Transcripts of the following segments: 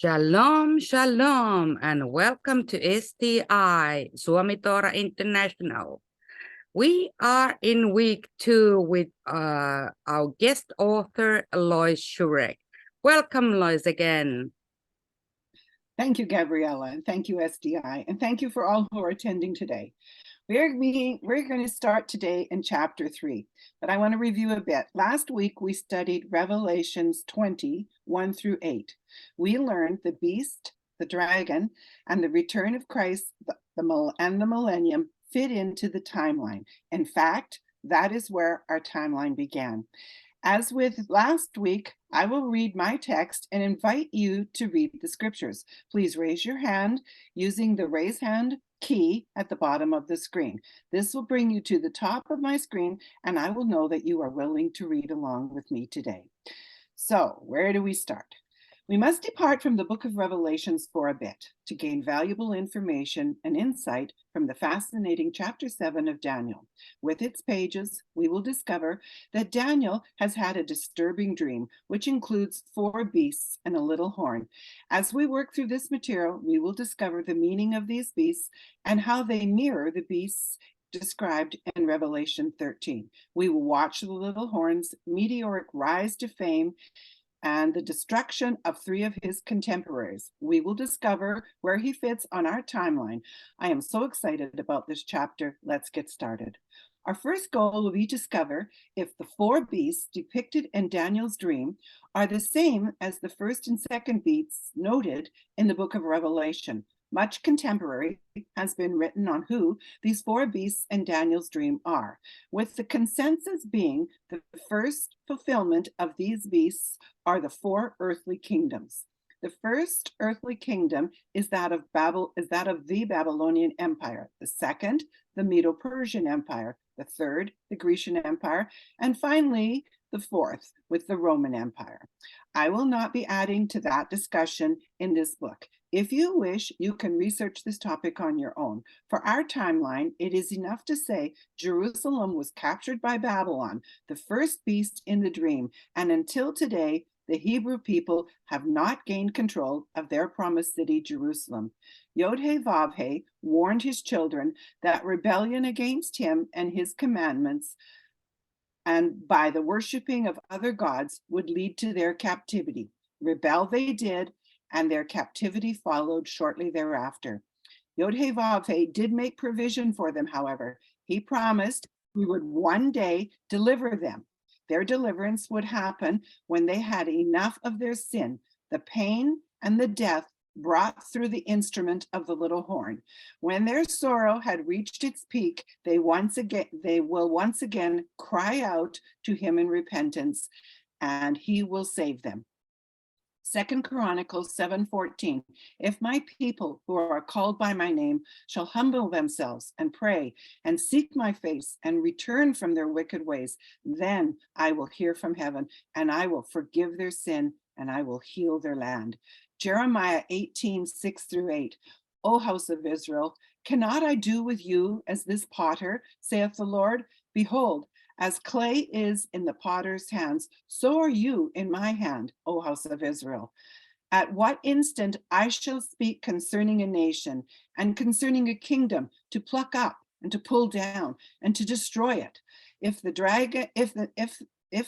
Shalom, shalom, and welcome to STI, Suami Torah International. We are in week 2 with our guest author, Lois Schurek. Welcome, Lois, again. Thank you, Gabriella, and thank you, SDI, and thank you for all who are attending today. We're going to start today in chapter 3, but I want to review a bit. Last week, we studied Revelations 20, 1 through 8. We learned the beast, the dragon, and the return of Christ and the millennium fit into the timeline. In fact, that is where our timeline began. As with last week, I will read my text and invite you to read the scriptures. Please raise your hand using the raise hand key at the bottom of the screen. This will bring you to the top of my screen, and I will know that you are willing to read along with me today. So, where do we start? We must depart from the book of Revelations for a bit to gain valuable information and insight from the fascinating chapter 7 of Daniel. With its pages, we will discover that Daniel has had a disturbing dream, which includes 4 beasts and a little horn. As we work through this material, we will discover the meaning of these beasts and how they mirror the beasts described in Revelation 13. We will watch the little horn's meteoric rise to fame and the destruction of 3 of his contemporaries. We will discover where he fits on our timeline. I am so excited about this chapter. Let's get started. Our first goal will be to discover if the 4 beasts depicted in Daniel's dream are the same as the first and second beasts noted in the book of Revelation. Much contemporary has been written on who these 4 beasts in Daniel's dream are, with the consensus being the first fulfillment of these beasts are the 4 earthly kingdoms. The first earthly kingdom is that of the Babylonian Empire. The second, the Medo-Persian Empire. The third, the Grecian Empire, and finally, the fourth, with the Roman Empire. I will not be adding to that discussion in this book. If you wish, you can research this topic on your own. For our timeline, it is enough to say Jerusalem was captured by Babylon, the first beast in the dream, and until today, the Hebrew people have not gained control of their promised city, Jerusalem. Yod-Heh-Vav-Heh warned his children that rebellion against him and his commandments and by the worshiping of other gods would lead to their captivity. Rebel they did, and their captivity followed shortly thereafter. Yod-Heh-Vav-Heh did make provision for them, however. He promised he would one day deliver them. Their deliverance would happen when they had enough of their sin, the pain and the death brought through the instrument of the little horn. When their sorrow had reached its peak, they will once again cry out to him in repentance, and he will save them. 2 Chronicles 7:14, if my people who are called by my name shall humble themselves and pray and seek my face and return from their wicked ways, then I will hear from heaven and I will forgive their sin and I will heal their land. Jeremiah 18:6 through 8, O house of Israel, cannot I do with you as this potter, saith the Lord? Behold, as clay is in the potter's hands, so are you in my hand, O house of Israel. At what instant I shall speak concerning a nation and concerning a kingdom to pluck up and to pull down and to destroy it. If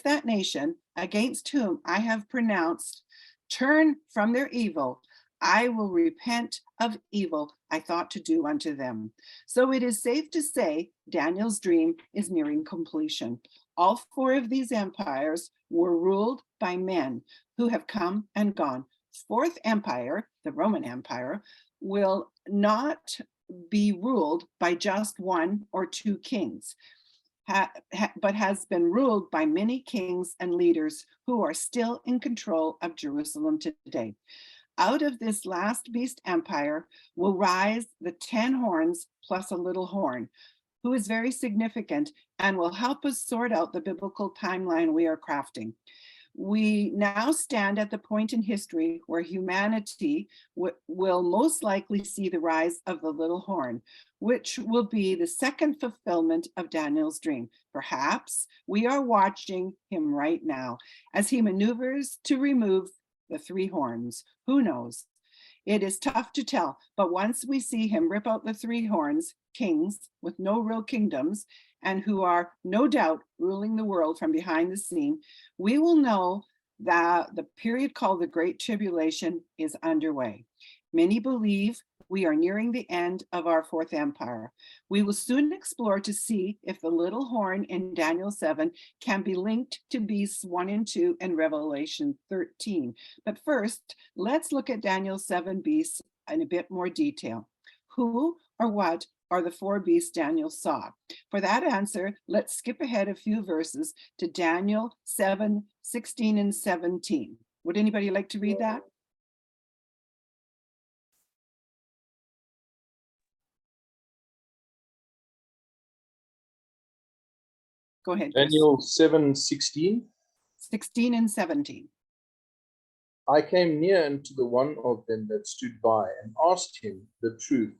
that nation against whom I have pronounced turn from their evil, I will repent of evil I thought to do unto them. So it is safe to say Daniel's dream is nearing completion. All 4 of these empires were ruled by men who have come and gone. 4th empire, the Roman Empire, will not be ruled by just 1 or 2 kings, but has been ruled by many kings and leaders who are still in control of Jerusalem today. Out of this last beast empire will rise the 10 horns plus a little horn, who is very significant and will help us sort out the biblical timeline we are crafting. We now stand at the point in history where humanity will most likely see the rise of the little horn, which will be the second fulfillment of Daniel's dream. Perhaps we are watching him right now as he maneuvers to remove the three horns? Who knows? It is tough to tell, but once we see him rip out the three horns, kings with no real kingdoms, and who are no doubt ruling the world from behind the scene, we will know that the period called the Great Tribulation is underway. Many believe we are nearing the end of our fourth empire. We will soon explore to see if the little horn in Daniel 7 can be linked to beasts 1 and 2 in Revelation 13. But first, let's look at Daniel 7 beasts in a bit more detail. Who or what are the four beasts Daniel saw? For that answer, let's skip ahead a few verses to Daniel 7, 16 and 17. Would anybody like to read that? Go ahead, Chris. Daniel 7:16. 16 and 17. I came near unto the one of them that stood by and asked him the truth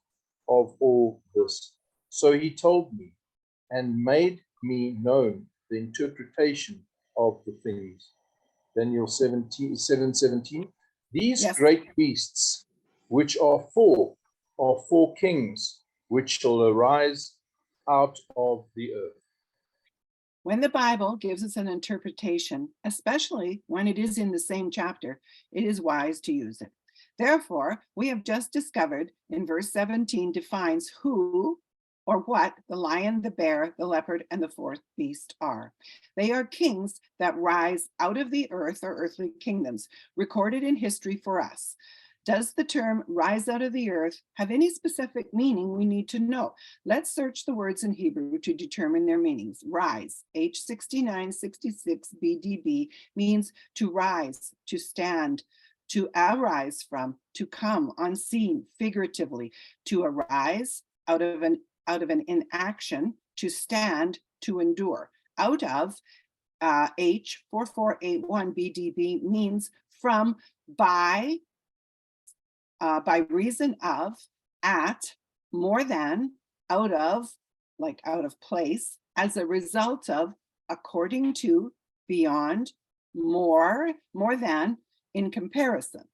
of all this. So he told me and made me known the interpretation of the things. Daniel 7:17. These Yes. great beasts, which are four kings, which shall arise out of the earth. When the Bible gives us an interpretation, especially when it is in the same chapter, it is wise to use it. Therefore, we have just discovered in verse 17 defines who or what the lion, the bear, the leopard, and the fourth beast are. They are kings that rise out of the earth or earthly kingdoms, recorded in history for us. Does the term rise out of the earth have any specific meaning we need to know? Let's search the words in Hebrew to determine their meanings. Rise, H6966 BDB, means to rise, to stand, to arise from, to come on scene, figuratively, to arise out of an inaction, to stand, to endure. Out of H4481 BDB means from, by reason of, at, more than, out of, like out of place, as a result of, according to, beyond, more than, in comparison.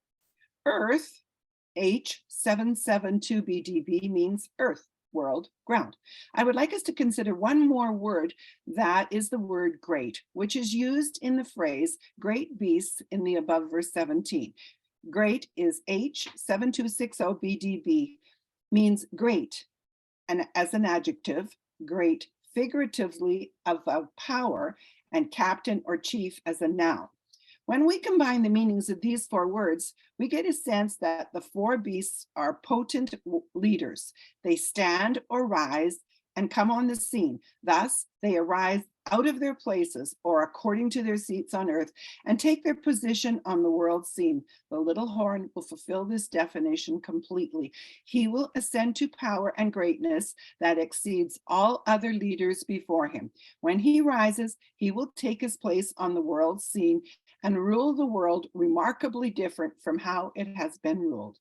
Earth, H772 BDB, means earth, world, ground. I would like us to consider one more word, that is the word great, which is used in the phrase great beasts in the above verse 17. Great is H7260 BDB, means great, and as an adjective, great figuratively of power, and captain or chief as a noun. When we combine the meanings of these four words, we get a sense that the four beasts are potent leaders. They stand or rise and come on the scene. Thus, they arise out of their places or according to their seats on earth and take their position on the world scene. The little horn will fulfill this definition completely. He will ascend to power and greatness that exceeds all other leaders before him. When he rises, he will take his place on the world scene and rule the world remarkably different from how it has been ruled.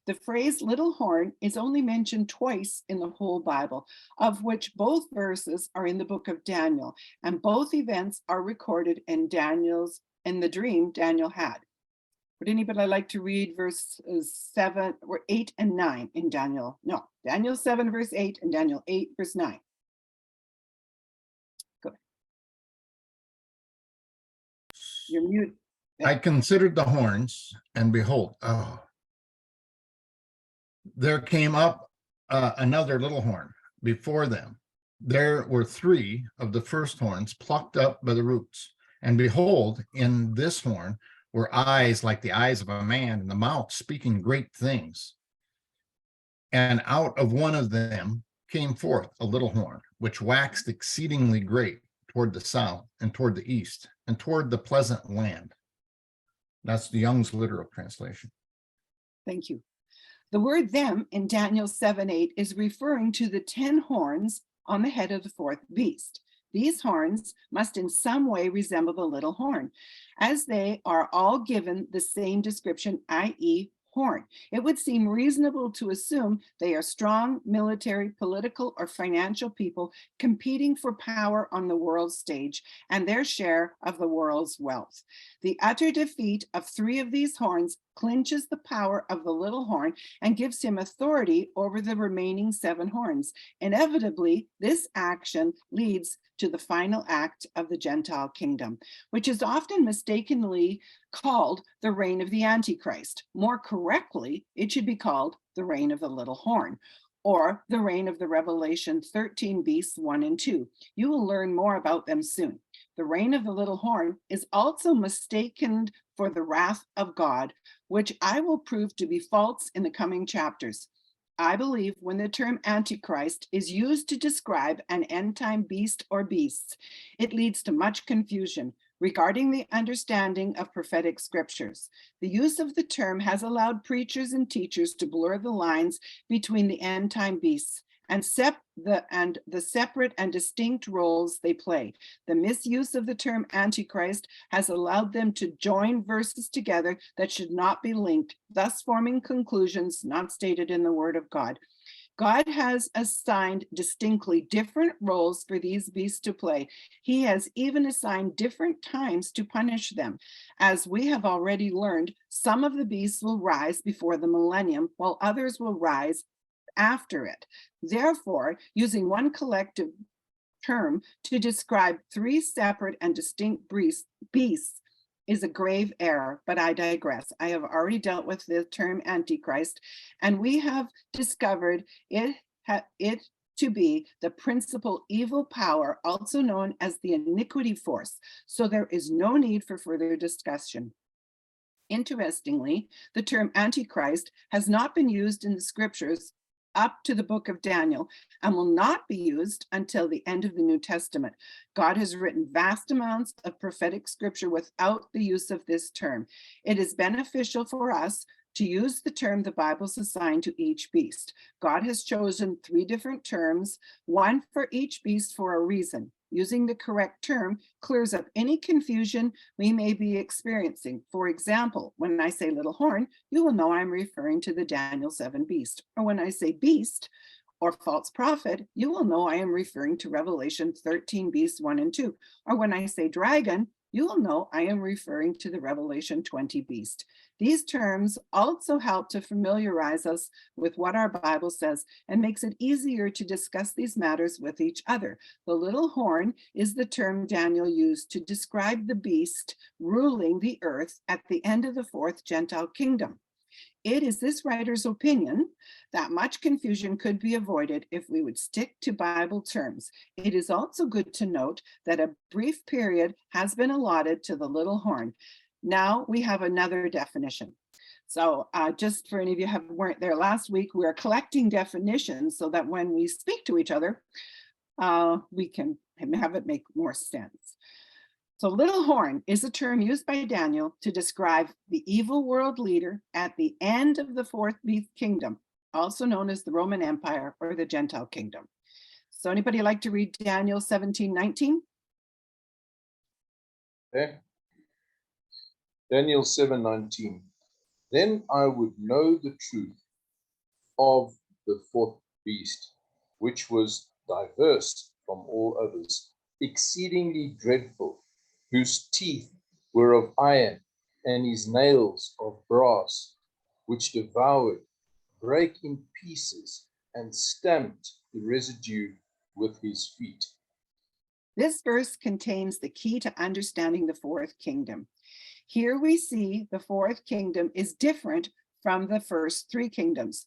The phrase little horn is only mentioned twice in the whole Bible, of which both verses are in the book of Daniel, and both events are recorded in the dream Daniel had. Would anybody like to read verses 7 or 8 and 9 in Daniel? No, Daniel 7 verse 8 and Daniel 8 verse 9. Go ahead. You're mute. I considered the horns, and behold, there came up another little horn before them. There were three of the first horns plucked up by the roots. And behold, in this horn were eyes like the eyes of a man, and the mouth speaking great things. And out of one of them came forth a little horn, which waxed exceedingly great toward the south and toward the east and toward the pleasant land. That's the Young's literal translation. Thank you. The word them in Daniel 7:8 is referring to the 10 horns on the head of the fourth beast. These horns must in some way resemble the little horn, as they are all given the same description, i.e. horn. It would seem reasonable to assume they are strong military, political, or financial people competing for power on the world stage and their share of the world's wealth. The utter defeat of 3 of these horns clinches the power of the little horn and gives him authority over the remaining 7 horns. Inevitably, this action leads to the final act of the Gentile kingdom, which is often mistakenly called the reign of the Antichrist. More correctly, it should be called the reign of the little horn, or the reign of the Revelation 13 beasts 1 and 2. You will learn more about them soon. The reign of the little horn is also mistaken for the wrath of God, which I will prove to be false in the coming chapters. I believe when the term Antichrist is used to describe an end-time beast or beasts, it leads to much confusion regarding the understanding of prophetic scriptures. The use of the term has allowed preachers and teachers to blur the lines between the end-time beasts and the separate and distinct roles they play. The misuse of the term Antichrist has allowed them to join verses together that should not be linked, thus forming conclusions not stated in the Word of God. God has assigned distinctly different roles for these beasts to play. He has even assigned different times to punish them. As we have already learned, some of the beasts will rise before the millennium, while others will rise after it. Therefore, using one collective term to describe 3 separate and distinct beasts is a grave error, but I digress. I have already dealt with the term Antichrist, and we have discovered it to be the principal evil power, also known as the iniquity force. So there is no need for further discussion. Interestingly, the term Antichrist has not been used in the scriptures up to the book of Daniel and will not be used until the end of the New Testament. God has written vast amounts of prophetic scripture without the use of this term. It is beneficial for us to use the term the Bible's assigned to each beast. God has chosen 3 different terms, one for each beast for a reason. Using the correct term clears up any confusion we may be experiencing. For example, when I say little horn, you will know I'm referring to the Daniel 7 beast. Or when I say beast or false prophet, you will know I am referring to Revelation 13 beasts 1 and 2. Or when I say dragon, you will know I am referring to the Revelation 20 beast. These terms also help to familiarize us with what our Bible says and makes it easier to discuss these matters with each other. The little horn is the term Daniel used to describe the beast ruling the earth at the end of the 4th Gentile kingdom. It is this writer's opinion that much confusion could be avoided if we would stick to Bible terms. It is also good to note that a brief period has been allotted to the little horn. Now we have another definition. So just for any of you who weren't there last week, we're collecting definitions so that when we speak to each other, we can have it make more sense. So little horn is a term used by Daniel to describe the evil world leader at the end of the 4th beast kingdom, also known as the Roman Empire or the Gentile kingdom. So anybody like to read Daniel 17:19? Okay. Daniel 7:19. Then I would know the truth of the 4th beast, which was diverse from all others, exceedingly dreadful, whose teeth were of iron, and his nails of brass, which devoured, brake in pieces, and stamped the residue with his feet. This verse contains the key to understanding the 4th kingdom. Here we see the 4th kingdom is different from the first 3 kingdoms.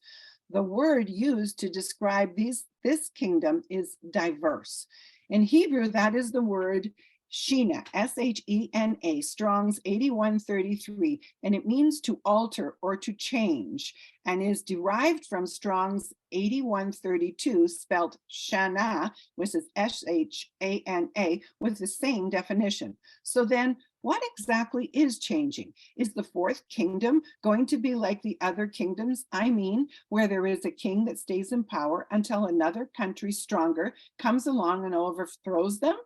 The word used to describe this kingdom is diverse. In Hebrew, that is the word Shena, S-H-E-N-A, Strong's 8133, and it means to alter or to change, and is derived from Strong's 8132, spelled Shana, which is S-H-A-N-A, with the same definition. So then, what exactly is changing? Is the 4th kingdom going to be like the other kingdoms? I mean, where there is a king that stays in power until another country stronger comes along and overthrows them?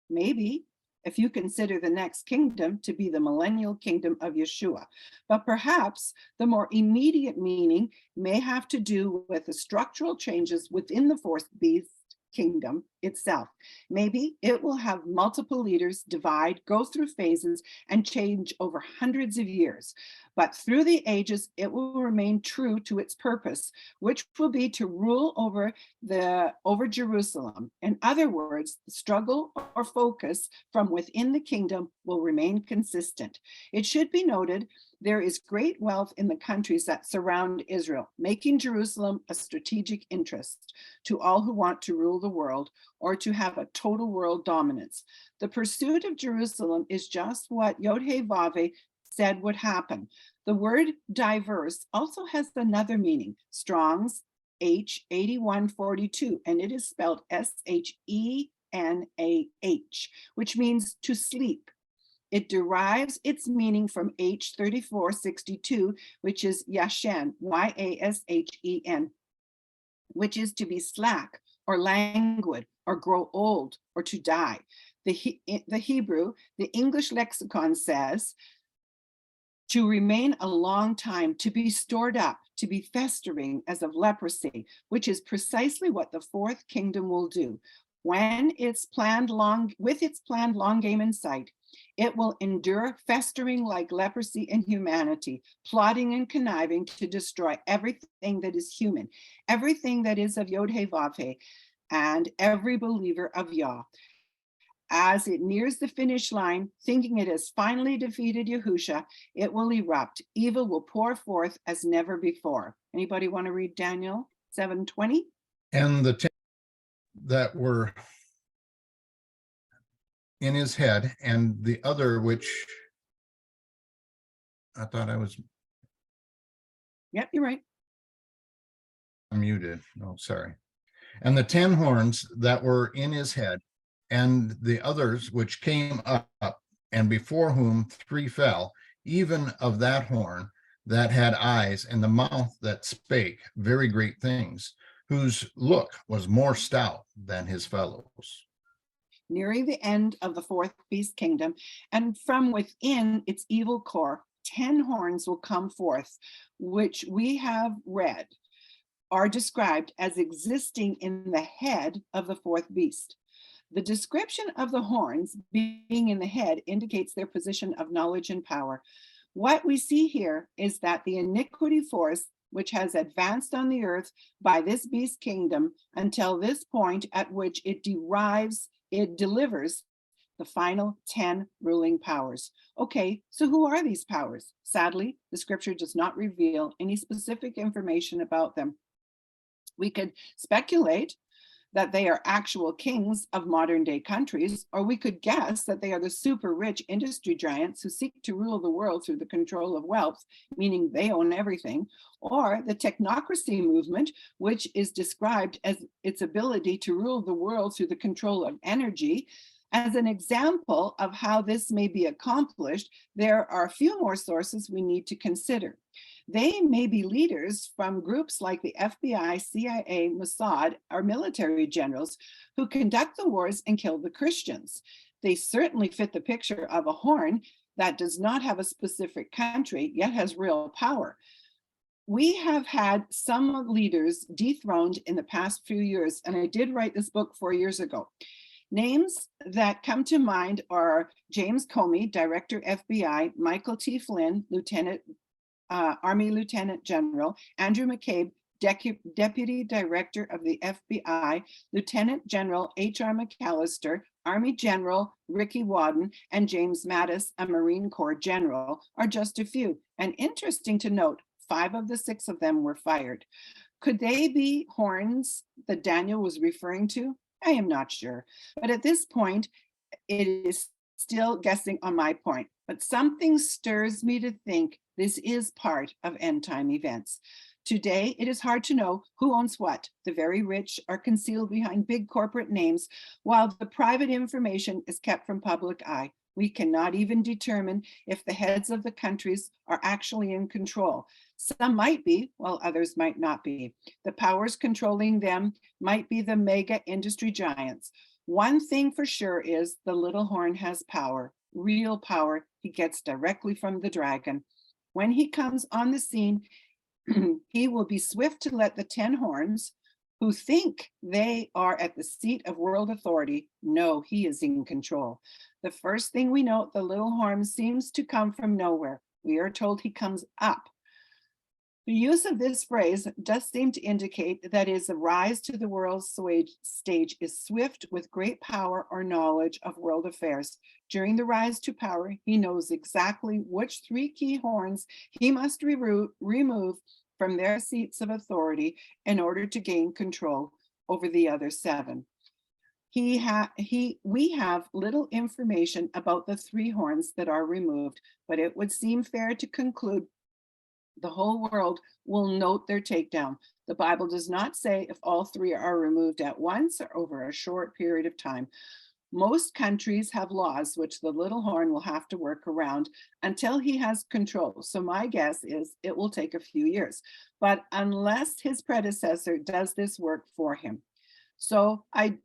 Maybe. if you consider the next kingdom to be the millennial kingdom of Yeshua. But perhaps the more immediate meaning may have to do with the structural changes within the fourth beast kingdom itself. Maybe it will have multiple leaders, divide, go through phases, and change over hundreds of years. But through the ages, it will remain true to its purpose, which will be to rule over Jerusalem. In other words, the struggle or focus from within the kingdom will remain consistent. It should be noted there is great wealth in the countries that surround Israel, making Jerusalem a strategic interest to all who want to rule the world or to have a total world dominance. The pursuit of Jerusalem is just what Yod-Heh-Vav-Heh said would happen. The word diverse also has another meaning, Strong's H8142, and it is spelled Shenenh, which means to sleep. It derives its meaning from H3462, which is Yashen, Yashen, which is to be slack or languid or grow old or to die. The Hebrew, the English lexicon says, to remain a long time, to be stored up, to be festering as of leprosy, which is precisely what the fourth kingdom will do. With its planned long game in sight, it will endure festering like leprosy in humanity, plotting and conniving to destroy everything that is human, everything that is of Yod-Heh-Vav-Heh, and every believer of Yah. As it nears the finish line, thinking it has finally defeated Yahusha, it will erupt. Evil will pour forth as never before. Anybody want to read Daniel 7:20? And the 10 that were in his head, and the other, which I thought I was Yep, you're right. muted. Oh, sorry. And the 10 horns that were in his head, and the others which came up, and before whom 3 fell, even of that horn that had eyes, and the mouth that spake very great things, whose look was more stout than his fellows. Nearing the end of the fourth beast kingdom, and from within its evil core, 10 horns will come forth, which we have read are described as existing in the head of the fourth beast. The description of the horns being in the head indicates their position of knowledge and power. What we see here is that the iniquity force, which has advanced on the earth by this beast kingdom until this point at which it delivers the final 10 ruling powers. Okay, so who are these powers? Sadly, the scripture does not reveal any specific information about them. We could speculate that they are actual kings of modern day countries, or we could guess that they are the super rich industry giants who seek to rule the world through the control of wealth, meaning they own everything, or the technocracy movement, which is described as its ability to rule the world through the control of energy. As an example of how this may be accomplished, there are a few more sources we need to consider. They may be leaders from groups like the FBI, CIA, Mossad, or military generals who conduct the wars and kill the Christians. They certainly fit the picture of a horn that does not have a specific country, yet has real power. We have had some leaders dethroned in the past few years, and I did write this book 4 years ago. Names that come to mind are James Comey, Director, FBI, Michael T. Flynn, Army Lieutenant General, Andrew McCabe, Deputy Director of the FBI, Lieutenant General H.R. McAllister, Army General Ricky Wadden, and James Mattis, a Marine Corps General, are just a few. And interesting to note, 5 of the 6 of them were fired. Could they be horns that Daniel was referring to? I am not sure. But at this point, it is still guessing on my point. But something stirs me to think this is part of end time events. Today, it is hard to know who owns what. The very rich are concealed behind big corporate names, while the private information is kept from public eye. We cannot even determine if the heads of the countries are actually in control. Some might be, while others might not be. The powers controlling them might be the mega industry giants. One thing for sure is the little horn has power, real power he gets directly from the dragon. When he comes on the scene, he will be swift to let the 10 horns, who think they are at the seat of world authority, know he is in control. The first thing we note, the little horn seems to come from nowhere. We are told he comes up. The use of this phrase does seem to indicate that his rise to the world stage is swift with great power or knowledge of world affairs. During the rise to power, he knows exactly which 3 key horns he must remove from their seats of authority in order to gain control over the other 7. We have little information about the 3 horns that are removed, but it would seem fair to conclude the whole world will note their takedown. The Bible does not say if all 3 are removed at once or over a short period of time. Most countries have laws which the little horn will have to work around until he has control. So my guess is it will take a few years, but unless his predecessor does this work for him. So I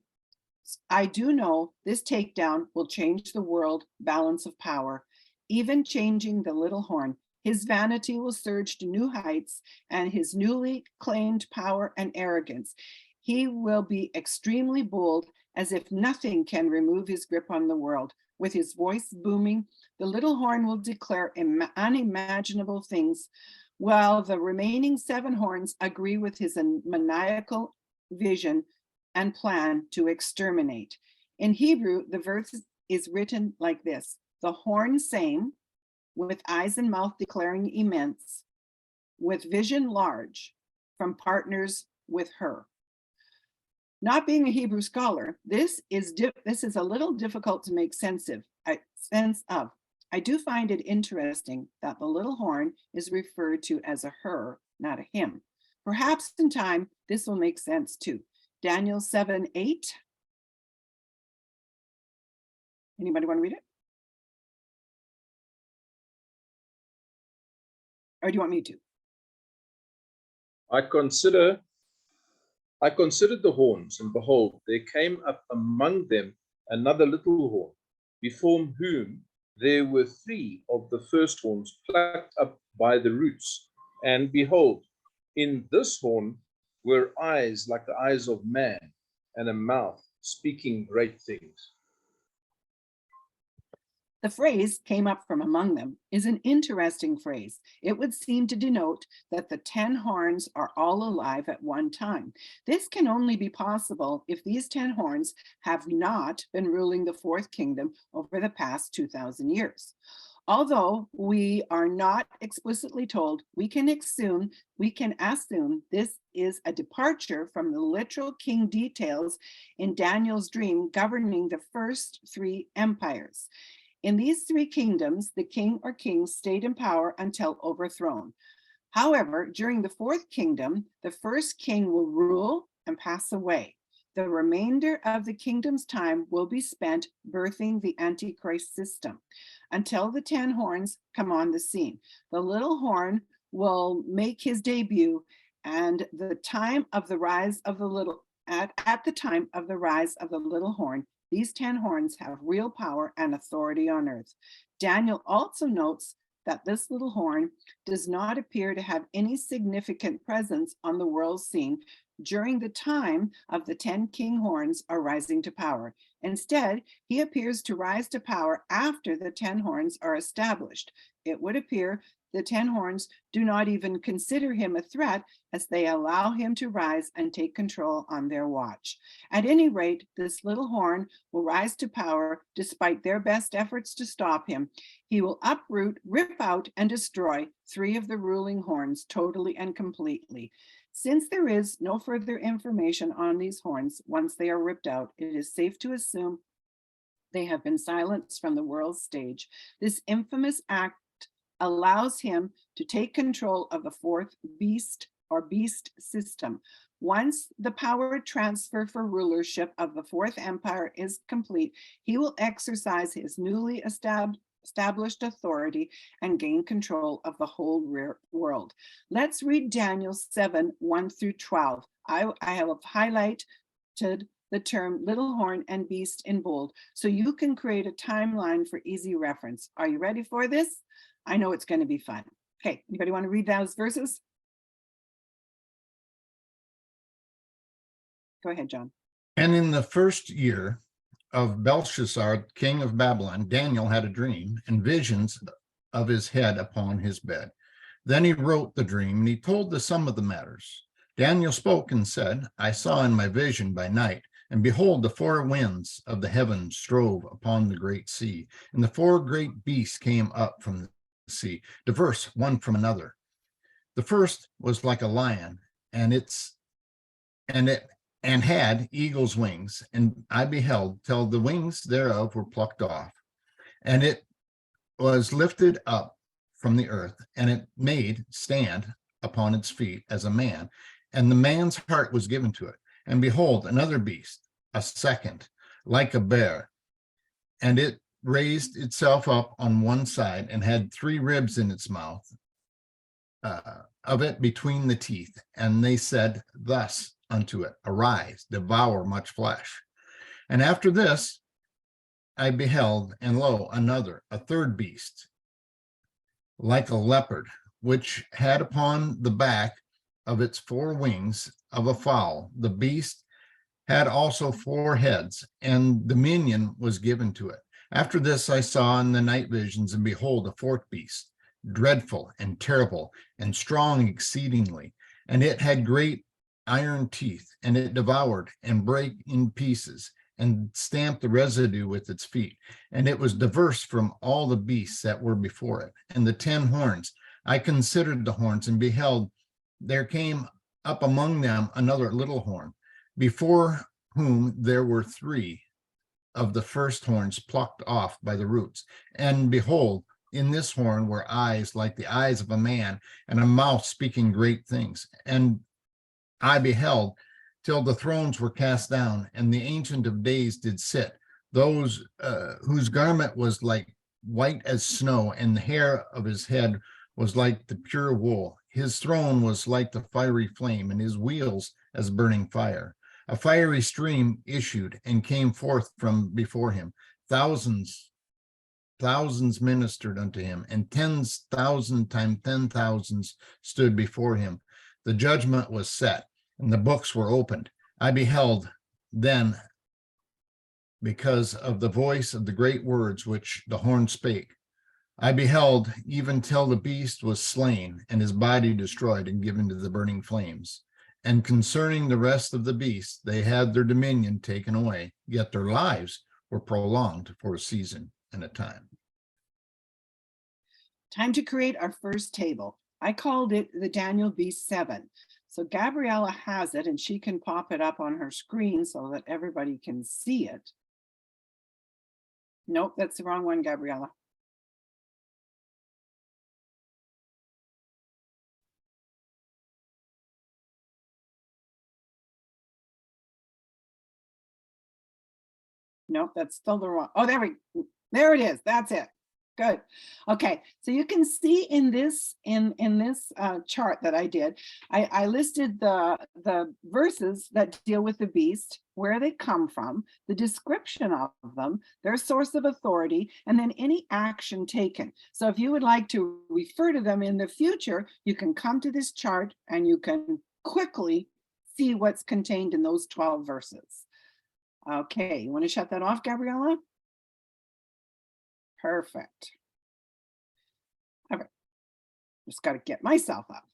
do know this takedown will change the world balance of power, even changing the little horn. His vanity will surge to new heights and his newly claimed power and arrogance. He will be extremely bold, as if nothing can remove his grip on the world. With his voice booming, the little horn will declare unimaginable things, while the remaining 7 horns agree with his maniacal vision and plan to exterminate. In Hebrew, the verse is written like this: the horn same, with eyes and mouth declaring immense, with vision large, from partners with her. Not being a Hebrew scholar, this is a little difficult to make sense of. I do find it interesting that the little horn is referred to as a her, not a him. Perhaps in time, this will make sense too. Daniel 7:8. Anybody want to read it? Or do you want me to? I considered the horns, and behold, there came up among them another little horn, before whom there were 3 of the first horns plucked up by the roots. And behold, in this horn were eyes like the eyes of man, and a mouth speaking great things. The phrase came up from among them is an interesting phrase. It would seem to denote that the 10 horns are all alive at one time. This can only be possible if these 10 horns have not been ruling the 4th kingdom over the past 2,000 years. Although we are not explicitly told, we can assume this is a departure from the literal king details in Daniel's dream governing the first 3 empires. In these 3 kingdoms, the king or kings stayed in power until overthrown. However, during the 4th kingdom, the first king will rule and pass away. The remainder of the kingdom's time will be spent birthing the Antichrist system until the 10 horns come on the scene. The little horn will make his debut, and the time of the rise of the little at the time of the rise of the little horn, these 10 horns have real power and authority on earth. Daniel also notes that this little horn does not appear to have any significant presence on the world scene during the time of the 10 king horns are rising to power. Instead, he appears to rise to power after the 10 horns are established. It would appear the 10 horns do not even consider him a threat, as they allow him to rise and take control on their watch. At any rate, this little horn will rise to power despite their best efforts to stop him. He will uproot, rip out, and destroy 3 of the ruling horns totally and completely. Since there is no further information on these horns once they are ripped out, it is safe to assume they have been silenced from the world stage. This infamous act allows him to take control of the 4th beast or beast system. Once the power transfer for rulership of the 4th empire is complete, he will exercise his newly established authority and gain control of the whole world. Let's read Daniel 7:1-12. I have highlighted the term little horn and beast in bold so you can create a timeline for easy reference. Are you ready for this? I know it's going to be fun. Okay, anybody want to read those verses? Go ahead, John. And in the first year of Belshazzar, king of Babylon, Daniel had a dream and visions of his head upon his bed. Then he wrote the dream, and he told the sum of the matters. Daniel spoke and said, I saw in my vision by night, and behold, the four winds of the heavens strove upon the great sea, and the four great beasts came up from the sea, diverse one from another. The first was like a lion, and had eagle's wings, and I beheld till the wings thereof were plucked off, and it was lifted up from the earth, and it made stand upon its feet as a man, and the man's heart was given to it. And behold, another beast, a second, like a bear, and it raised itself up on one side and had three ribs in its mouth of it between the teeth. And they said thus unto it, arise, devour much flesh. And after this I beheld, and lo, another, a third beast, like a leopard, which had upon the back of its four wings of a fowl. The beast had also four heads, and dominion was given to it. After this I saw in the night visions, and behold, a fourth beast, dreadful and terrible and strong exceedingly, and it had great iron teeth, and it devoured and brake in pieces, and stamped the residue with its feet. And it was diverse from all the beasts that were before it. And the 10 horns, I considered the horns, and beheld, there came up among them another little horn, before whom there were 3 of the first horns plucked off by the roots. And behold, in this horn were eyes like the eyes of a man, and a mouth speaking great things. And I beheld till the thrones were cast down, and the Ancient of Days did sit, those whose garment was like white as snow, and the hair of his head was like the pure wool. His throne was like the fiery flame, and his wheels as burning fire. A fiery stream issued and came forth from before him. Thousands ministered unto him, and 10,000 times 10,000 stood before him. The judgment was set, and the books were opened. I beheld then, because of the voice of the great words which the horn spake, I beheld even till the beast was slain, and his body destroyed and given to the burning flames. And concerning the rest of the beasts, they had their dominion taken away, yet their lives were prolonged for a season and a time. Time to create our first table. I called it the Daniel Beast 7. So Gabriella has it, and she can pop it up on her screen so that everybody can see it. Nope, that's the wrong one, Gabriella. Nope, that's still the wrong. Oh, there it is. That's it. Good. Okay, so you can see in this chart that I did, I listed the verses that deal with the beast, where they come from, the description of them, their source of authority, and then any action taken. So if you would like to refer to them in the future, you can come to this chart and you can quickly see what's contained in those 12 verses. Okay, you want to shut that off, Gabriella? Perfect. All right, just got to get myself up.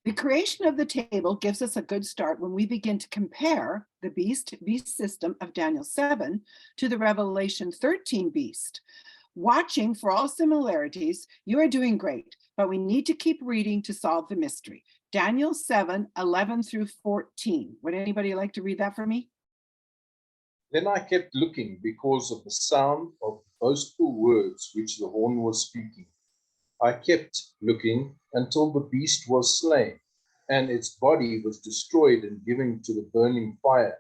The creation of the table gives us a good start when we begin to compare the beast system of Daniel 7 to the Revelation 13 beast. Watching for all similarities, you are doing great, but we need to keep reading to solve the mystery. Daniel 7, 11 through 14. Would anybody like to read that for me? Then I kept looking because of the sound of boastful words which the horn was speaking. I kept looking until the beast was slain, and its body was destroyed and given to the burning fire.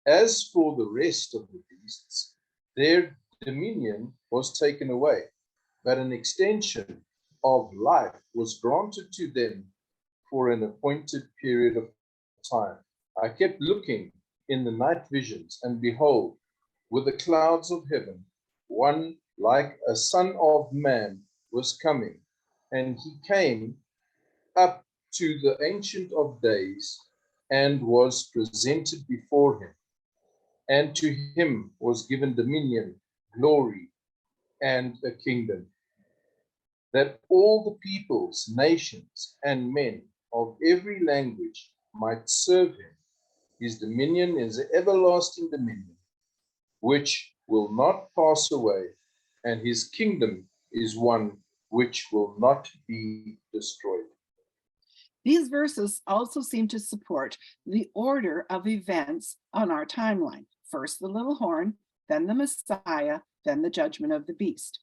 As for the rest of the beasts, their dominion was taken away, but an extension of life was granted to them for an appointed period of time. I kept looking, in the night visions, and behold, with the clouds of heaven, one like a son of man was coming, and he came up to the Ancient of Days and was presented before him. And to him was given dominion, glory, and a kingdom, that all the peoples, nations, and men of every language might serve him. His dominion is an everlasting dominion, which will not pass away, and his kingdom is one which will not be destroyed. These verses also seem to support the order of events on our timeline. First the little horn, then the Messiah, then the judgment of the beast.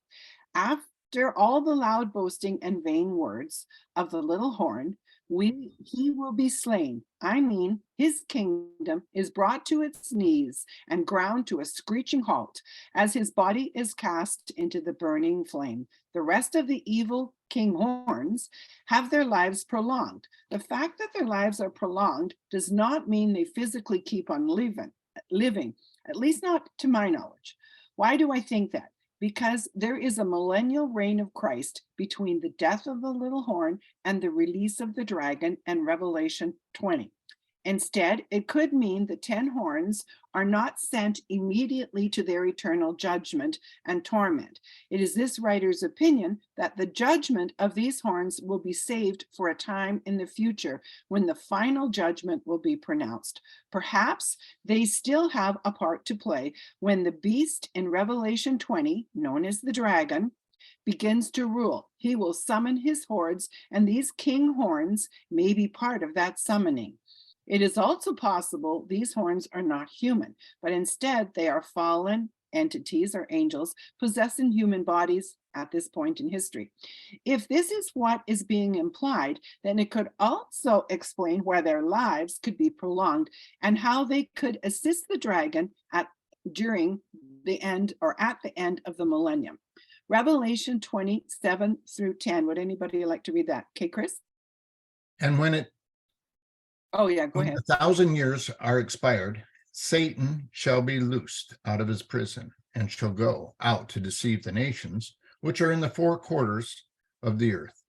After all the loud boasting and vain words of the little horn, he will be slain. I mean, his kingdom is brought to its knees and ground to a screeching halt as his body is cast into the burning flame. The rest of the evil king horns have their lives prolonged. The fact that their lives are prolonged does not mean they physically keep on living, at least not to my knowledge. Why do I think that? Because there is a millennial reign of Christ between the death of the little horn and the release of the dragon and Revelation 20. Instead, it could mean the 10 horns are not sent immediately to their eternal judgment and torment. It is this writer's opinion that the judgment of these horns will be saved for a time in the future when the final judgment will be pronounced. Perhaps they still have a part to play when the beast in Revelation 20, known as the dragon, begins to rule. He will summon his hordes, and these king horns may be part of that summoning. It is also possible these horns are not human, but instead they are fallen entities or angels possessing human bodies at this point in history. If this is what is being implied, then it could also explain why their lives could be prolonged and how they could assist the dragon during the end or at the end of the millennium. Revelation 27 through 10. Would anybody like to read that? Okay, Chris? And when Oh, yeah, go ahead. 1,000 years are expired, Satan shall be loosed out of his prison and shall go out to deceive the nations which are in the four quarters of the earth,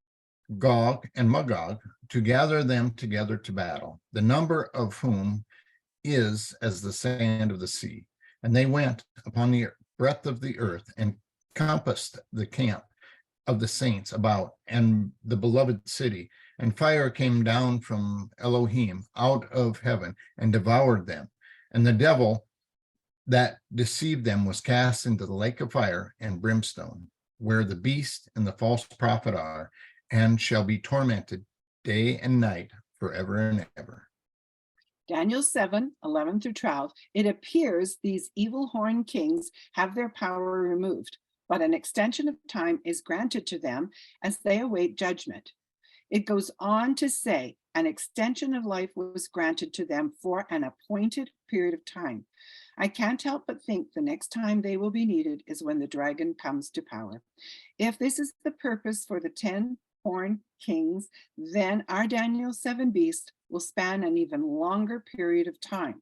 Gog and Magog, to gather them together to battle, the number of whom is as the sand of the sea. And they went upon the breadth of the earth and compassed the camp of the saints about and the beloved city. And fire came down from Elohim out of heaven and devoured them. And the devil that deceived them was cast into the lake of fire and brimstone, where the beast and the false prophet are, and shall be tormented day and night forever and ever. Daniel 7, 11 through 12, it appears these evil horn kings have their power removed, but an extension of time is granted to them as they await judgment. It goes on to say, an extension of life was granted to them for an appointed period of time. I can't help but think the next time they will be needed is when the dragon comes to power. If this is the purpose for the 10 horn kings, then our Daniel 7 beast will span an even longer period of time.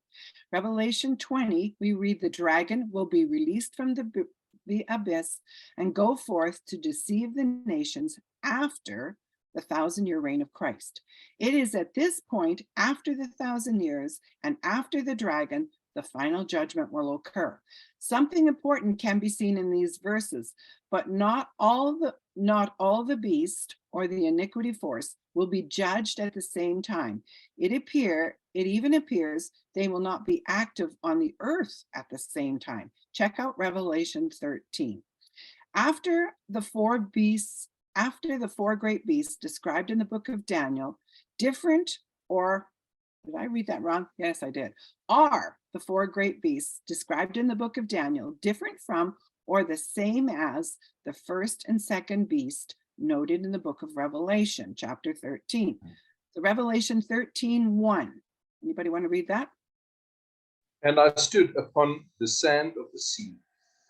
Revelation 20, we read the dragon will be released from the abyss and go forth to deceive the nations after the 1,000-year reign of Christ. It is at this point, after the 1,000 years and after the dragon, the final judgment will occur. Something important can be seen in these verses, but not all the beast or the iniquity force will be judged at the same time. It even appears they will not be active on the earth at the same time. Check out Revelation 13. After the four great beasts described in the book of Daniel, different or did I read that wrong? Yes, I did. Are the four great beasts described in the book of Daniel different from or the same as the first and second beast noted in the book of Revelation, chapter 13? So Revelation 13:1. Anybody want to read that? And I stood upon the sand of the sea,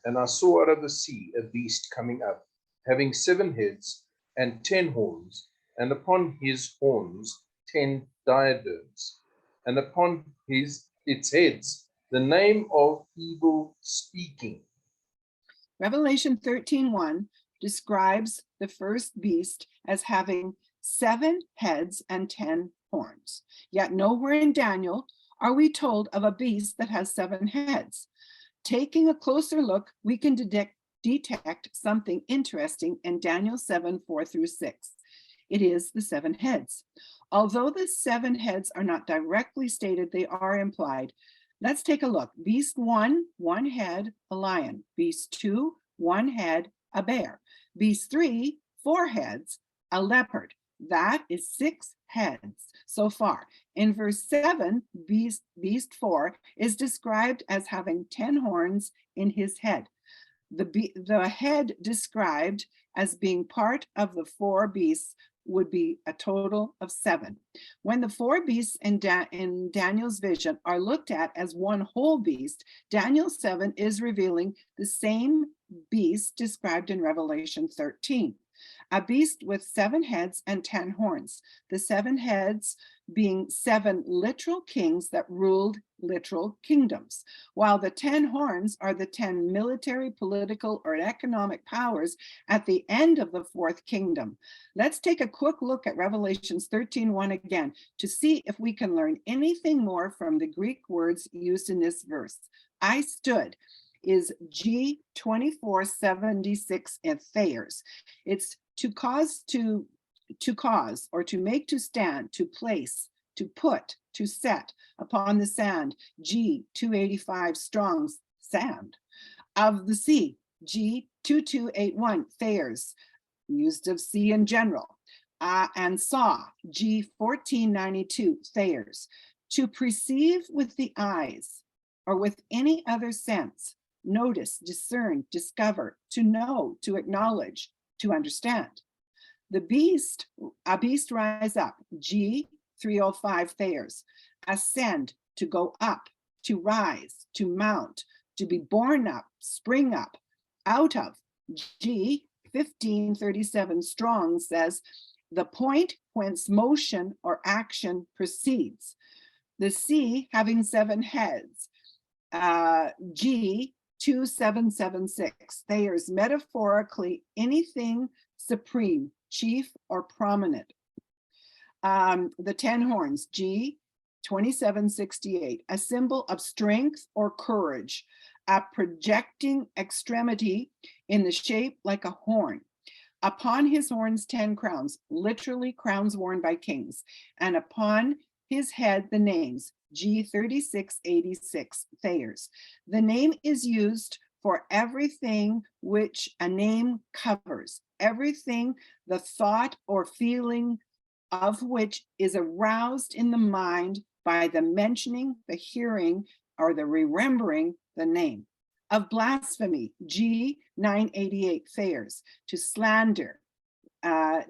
and I saw out of the sea a beast coming up, having 7 heads and 10 horns, and upon his horns 10 diadems, and upon his its heads the name of evil speaking. Revelation 13:1 describes the first beast as having 7 heads and 10 horns. Yet nowhere in Daniel are we told of a beast that has 7 heads. Taking a closer look, we can detect something interesting in Daniel 7:4-6. It is the 7 heads. Although the 7 heads are not directly stated, they are implied. Let's take a look. Beast 1, 1 head, a lion. Beast 2, 1 head, a bear. Beast 3, 4 heads, a leopard. That is 6 heads so far. In verse 7, beast 4 is described as having 10 horns in his head. The head described as being part of the 4 beasts would be a total of 7. When the 4 beasts in Daniel's vision are looked at as one whole beast, Daniel 7 is revealing the same beast described in Revelation 13. A beast with 7 heads and 10 horns. The 7 heads being 7 literal kings that ruled literal kingdoms, while the 10 horns are the 10 military, political, or economic powers at the end of the 4th kingdom. Let's take a quick look at Revelations 13:1 again to see if we can learn anything more from the Greek words used in this verse. I stood is G2476 in Thayers. It's to cause, or to make, to stand, to place, to put, to set upon the sand, G285 Strong's sand. Of the sea, G2281 Thayers, used of sea in general. And saw, G1492 Thayers. To perceive with the eyes or with any other sense, notice, discern, discover, to know, to acknowledge, to understand. A beast rise up, G305 Thayers, ascend, to go up, to rise, to mount, to be born up, spring up, out of, G1537 Strong says, the point whence motion or action proceeds. The sea having 7 heads, G2776, Thayers, metaphorically anything supreme, chief, or prominent. The 10 horns, G2768, a symbol of strength or courage, a projecting extremity in the shape like a horn. Upon his horns 10 crowns, literally crowns worn by kings, and upon his head the names, G3686 Thayers. The name is used for everything which a name covers, everything the thought or feeling of which is aroused in the mind by the mentioning, the hearing, or the remembering the name. Of blasphemy, G988 Thayers, to slander,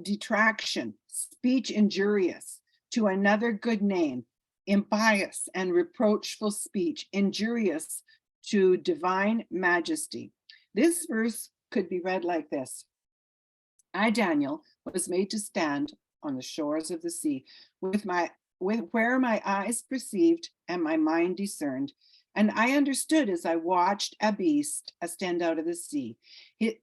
detraction, speech injurious, to another good name, impious and reproachful speech, injurious to divine majesty. This verse could be read like this. I, Daniel, was made to stand on the shores of the sea, with where my eyes perceived and my mind discerned. And I understood as I watched a beast ascend out of the sea.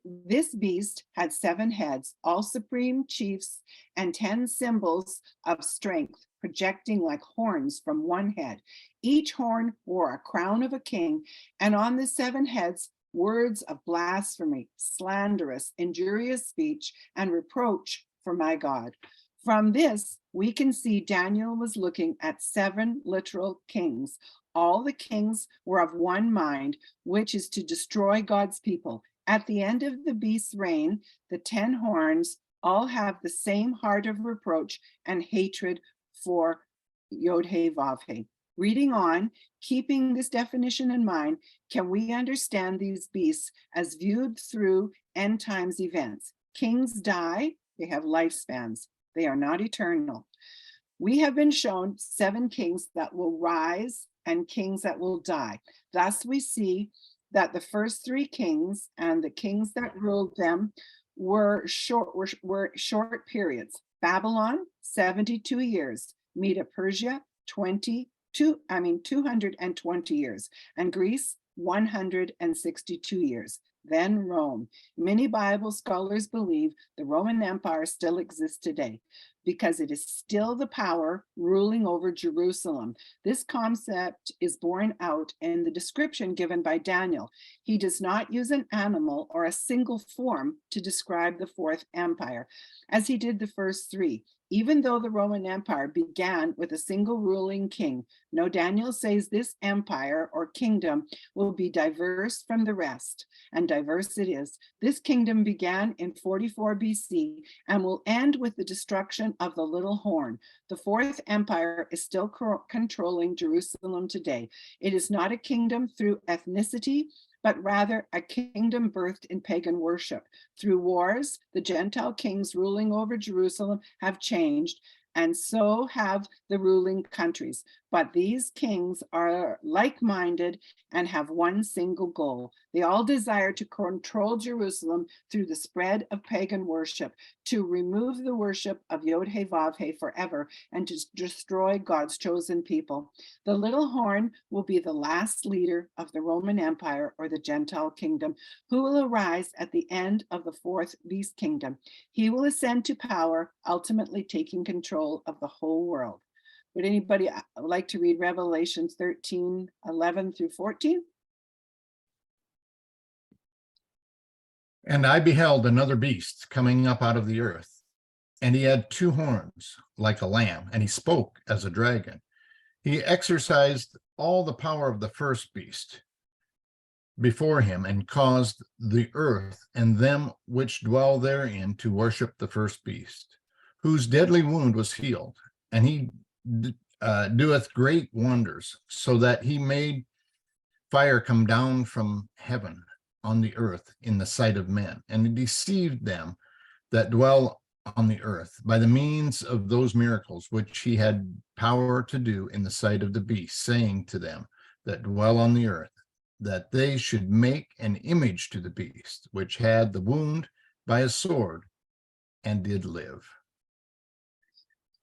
This beast had 7 heads, all supreme chiefs, and 10 symbols of strength, projecting like horns from one head. Each horn wore a crown of a king, and on the 7 heads, words of blasphemy, slanderous, injurious speech, and reproach for my God. From this, we can see Daniel was looking at 7 literal kings. All the kings were of one mind, which is to destroy God's people. At the end of the beast's reign, the 10 horns all have the same heart of reproach and hatred for Yod-Heh-Vav-Heh. Reading on, keeping this definition in mind, can we understand these beasts as viewed through end times events? Kings die, they have lifespans. They are not eternal. We have been shown 7 kings that will rise and kings that will die. Thus we see that the first 3 kings and the kings that ruled them were short periods. Babylon, 72 years. Medo-Persia, 20 220 years, and Greece 162 years. Then Rome. Many Bible scholars believe the Roman Empire still exists today because it is still the power ruling over Jerusalem. This concept is borne out in the description given by Daniel. He does not use an animal or a single form to describe the Fourth Empire, as he did the first three. Even though the Roman Empire began with a single ruling king, no, Daniel says this empire or kingdom will be diverse from the rest, and diverse it is. This kingdom began in 44 BC and will end with the destruction of the little horn. The Fourth Empire is still controlling Jerusalem today. It is not a kingdom through ethnicity, but rather a kingdom birthed in pagan worship. Through wars, the Gentile kings ruling over Jerusalem have changed, and so have the ruling countries. But these kings are like-minded and have one single goal. They all desire to control Jerusalem through the spread of pagan worship, to remove the worship of Yod-Heh-Vav-Heh forever, and to destroy God's chosen people. The little horn will be the last leader of the Roman Empire or the Gentile kingdom, who will arise at the end of the fourth beast kingdom. He will ascend to power, ultimately taking control of the whole world. Would anybody like to read Revelations 13, 11 through 14? And I beheld another beast coming up out of the earth, and he had two horns like a lamb, and he spoke as a dragon. He exercised all the power of the first beast before him, and caused the earth and them which dwell therein to worship the first beast, whose deadly wound was healed. And he doeth great wonders, so that he made fire come down from heaven on the earth in the sight of men, and he deceived them that dwell on the earth by the means of those miracles which he had power to do in the sight of the beast, saying to them that dwell on the earth, that they should make an image to the beast, which had the wound by a sword, and did live.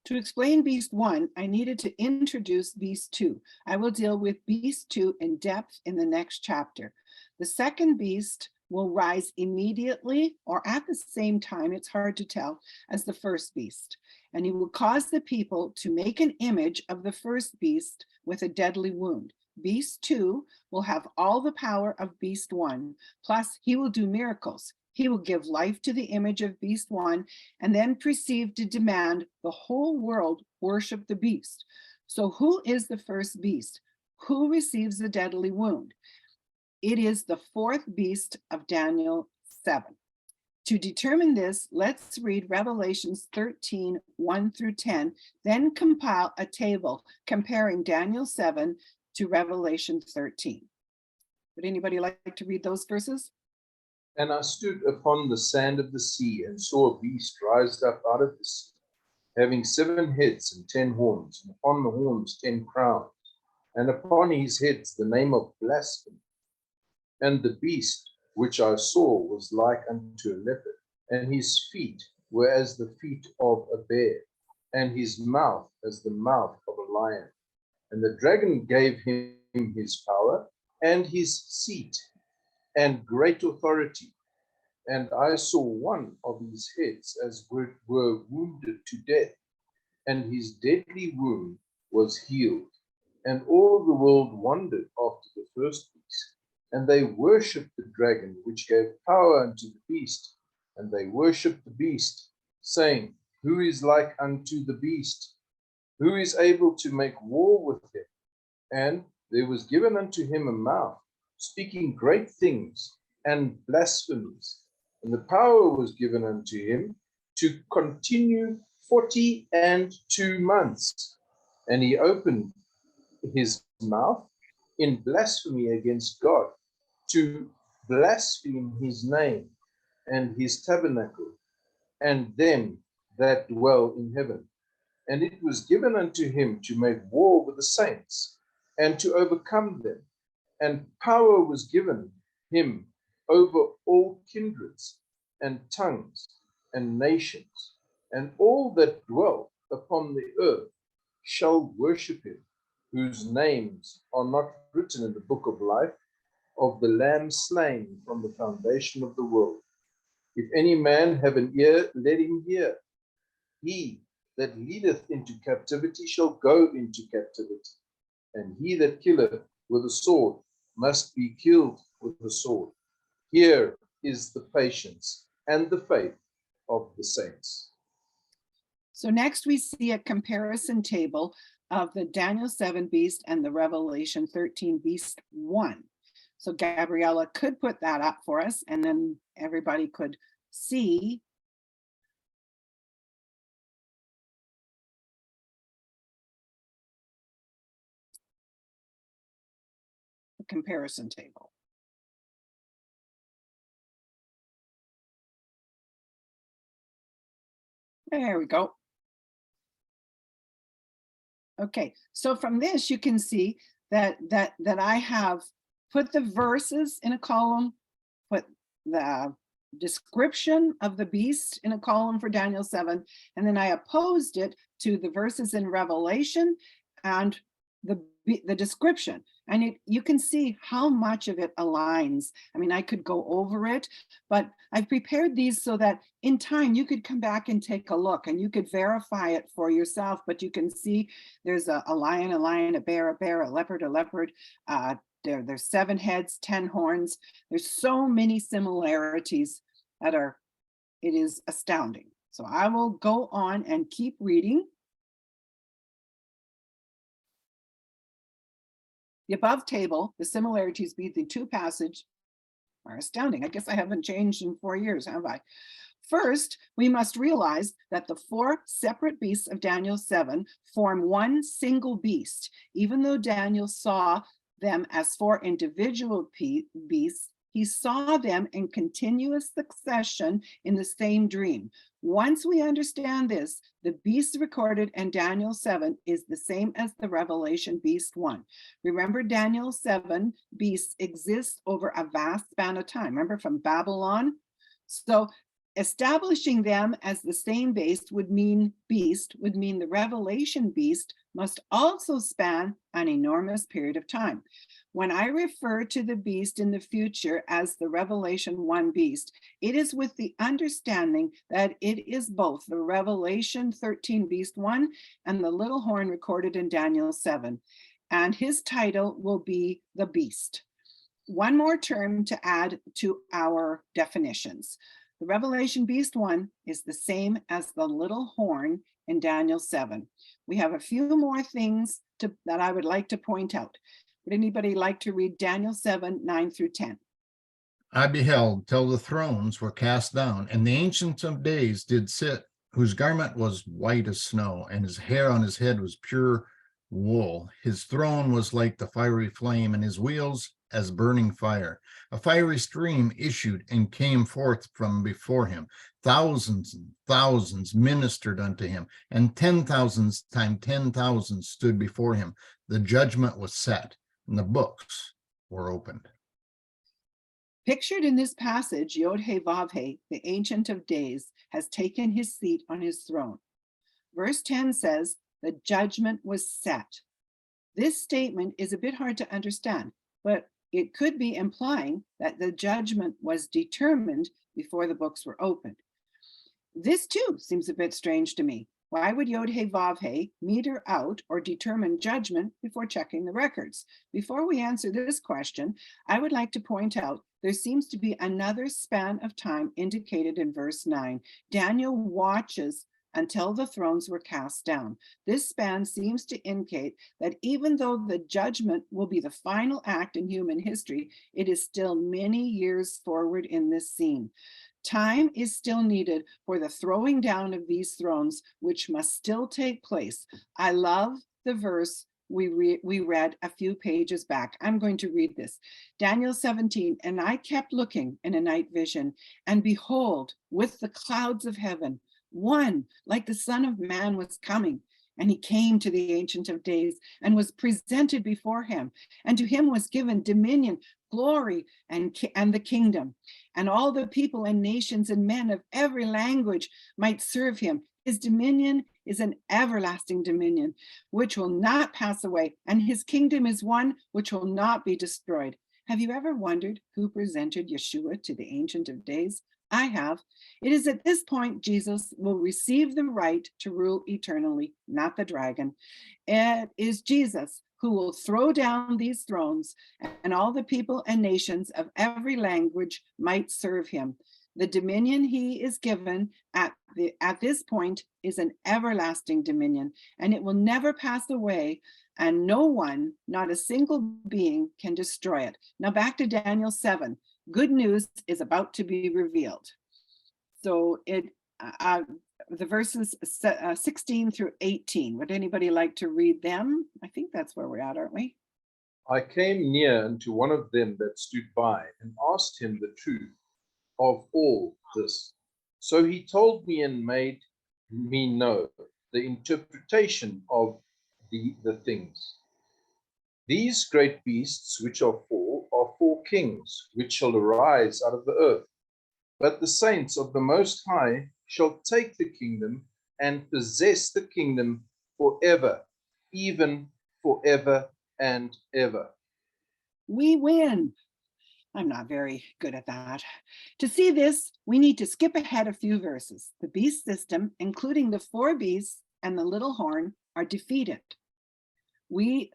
To explain Beast 1, I needed to introduce Beast 2. I will deal with Beast 2 in depth in the next chapter. The second beast will rise immediately or at the same time, it's hard to tell, as the first beast. And he will cause the people to make an image of the first beast with a deadly wound. Beast 2 will have all the power of Beast 1, plus he will do miracles. He will give life to the image of Beast 1 and then proceed to demand the whole world worship the beast. So who is the first beast? Who receives the deadly wound? It is the fourth beast of Daniel 7. To determine this, let's read Revelations 13, 1 through 10, then compile a table comparing Daniel 7 to Revelation 13. Would anybody like to read those verses? And I stood upon the sand of the sea, and saw a beast rise up out of the sea, having 7 heads and 10 horns, and upon the horns 10 crowns, and upon his heads the name of blasphemy. And the beast which I saw was like unto a leopard, and his feet were as the feet of a bear, and his mouth as the mouth of a lion. And the dragon gave him his power, and his seat, and great authority. And I saw one of his heads as were wounded to death, and his deadly wound was healed. And all the world wondered after the first beast, and they worshipped the dragon, which gave power unto the beast, and they worshipped the beast, saying, Who is like unto the beast? Who is able to make war with him? And there was given unto him a mouth, speaking great things and blasphemies. And the power was given unto him to continue 42 months. And he opened his mouth in blasphemy against God, to blaspheme his name and his tabernacle, and them that dwell in heaven. And it was given unto him to make war with the saints, and to overcome them. And power was given him over all kindreds, and tongues, and nations, and all that dwell upon the earth shall worship him. whose names are not written in the book of life of the Lamb slain from the foundation of the world. If any man have an ear, let him hear. He that leadeth into captivity shall go into captivity, and he that killeth with a sword must be killed with the sword. Here is the patience and the faith of the saints. So next we see a comparison table of the Daniel 7 beast and the Revelation 13 beast 1. So Gabriella could put that up for us, and then everybody could see the comparison table. There we go. Okay, so from this you can see that I have put the verses in a column, put the description of the beast in a column for Daniel 7, and then I opposed it to the verses in Revelation and the description. And you can see how much of it aligns. I mean, I could go over it, but I've prepared these so that in time you could come back and take a look and you could verify it for yourself. But you can see there's a lion, a bear, a leopard, there's 7 heads, 10 horns. There's so many similarities that it is astounding. So I will go on and keep reading. The above table, the similarities between the 2 passages are astounding. I guess I haven't changed in 4 years, have I? First, we must realize that the 4 separate beasts of Daniel 7 form one single beast. Even though Daniel saw them as 4 individual beasts, he saw them in continuous succession in the same dream. Once we understand this, the beast recorded in Daniel 7 is the same as the Revelation beast 1. Remember, Daniel 7 beasts exist over a vast span of time. Remember, from Babylon? So establishing them as the same beast would mean the Revelation beast must also span an enormous period of time. When I refer to the beast in the future as the Revelation 1 beast, it is with the understanding that it is both the Revelation 13 beast 1 and the little horn recorded in Daniel 7. And his title will be the beast. One more term to add to our definitions. The Revelation beast 1 is the same as the little horn in Daniel 7. We have a few more things that I would like to point out. Would anybody like to read Daniel 7, 9 through 10? I beheld till the thrones were cast down, and the Ancient of Days did sit, whose garment was white as snow, and his hair on his head was pure wool. His throne was like the fiery flame, and his wheels as burning fire. A fiery stream issued and came forth from before him. Thousands and thousands ministered unto him, and 10,000 times 10,000 stood before him. The judgment was set, and the books were opened. Pictured in this passage, Yod-Heh-Vav-Heh, the Ancient of Days, has taken his seat on his throne. Verse 10 says, the judgment was set. This statement is a bit hard to understand, but it could be implying that the judgment was determined before the books were opened. This too seems a bit strange to me. Why would Yod-Heh-Vav-Heh meter out or determine judgment before checking the records? Before we answer this question, I would like to point out there seems to be another span of time indicated in verse 9. Daniel watches until the thrones were cast down. This span seems to indicate that even though the judgment will be the final act in human history, it is still many years forward in this scene. Time is still needed for the throwing down of these thrones, which must still take place. I love the verse we read a few pages back. I'm going to read this. Daniel 17, and I kept looking in a night vision, and behold, with the clouds of heaven, one like the Son of Man was coming. And he came to the Ancient of Days and was presented before him. And to him was given dominion, glory, and the kingdom. And all the people and nations and men of every language might serve him. His dominion is an everlasting dominion, which will not pass away, and his kingdom is one which will not be destroyed. Have you ever wondered who presented Yeshua to the Ancient of Days? I have. It is at this point Jesus will receive the right to rule eternally, not the dragon. It is Jesus who will throw down these thrones, and all the people and nations of every language might serve him. The dominion he is given at this point is an everlasting dominion, and it will never pass away, and no one, not a single being, can destroy it. Now back to Daniel 7. Good news is about to be revealed. So the verses 16 through 18. Would anybody like to read them? I think that's where we're at, aren't we? I came near unto one of them that stood by and asked him the truth of all this. So he told me and made me know the interpretation of the things. These great beasts which are four kings, which shall arise out of the earth. But the saints of the Most High shall take the kingdom and possess the kingdom forever, even forever and ever. We win. I'm not very good at that. To see this, we need to skip ahead a few verses. The beast system, including the four beasts and the little horn, are defeated. We,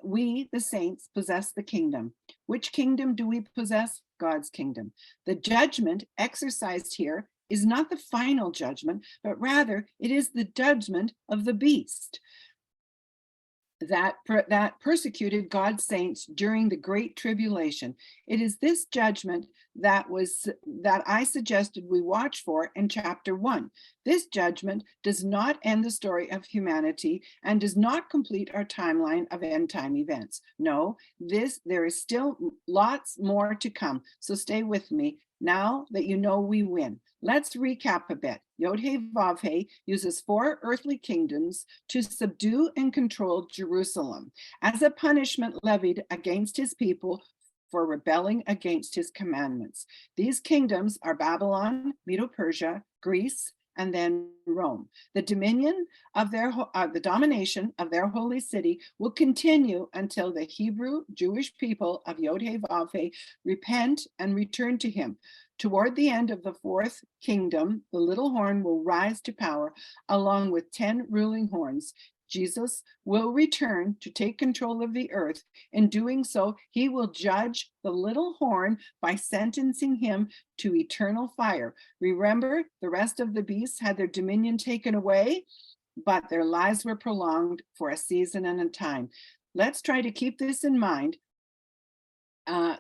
the saints, possess the kingdom. Which kingdom do we possess? God's kingdom. The judgment exercised here is not the final judgment, but rather it is the judgment of the beast that persecuted God's saints during the Great Tribulation. It is this judgment that I suggested we watch for in chapter 1. This judgment does not end the story of humanity and does not complete our timeline of end time events. No, there is still lots more to come. So stay with me now that you know we win. Let's recap a bit. Yod-Heh-Vav-Heh uses four earthly kingdoms to subdue and control Jerusalem as a punishment levied against his people for rebelling against his commandments. These kingdoms are Babylon, Medo-Persia, Greece, and then Rome. The dominion of the domination of their holy city will continue until the Hebrew Jewish people of Yod-Heh-Vav-Heh repent and return to him. Toward the end of the fourth kingdom, the little horn will rise to power along with 10 ruling horns. Jesus will return to take control of the earth. In doing so, he will judge the little horn by sentencing him to eternal fire. Remember, the rest of the beasts had their dominion taken away, but their lives were prolonged for a season and a time. Let's try to keep this in mind.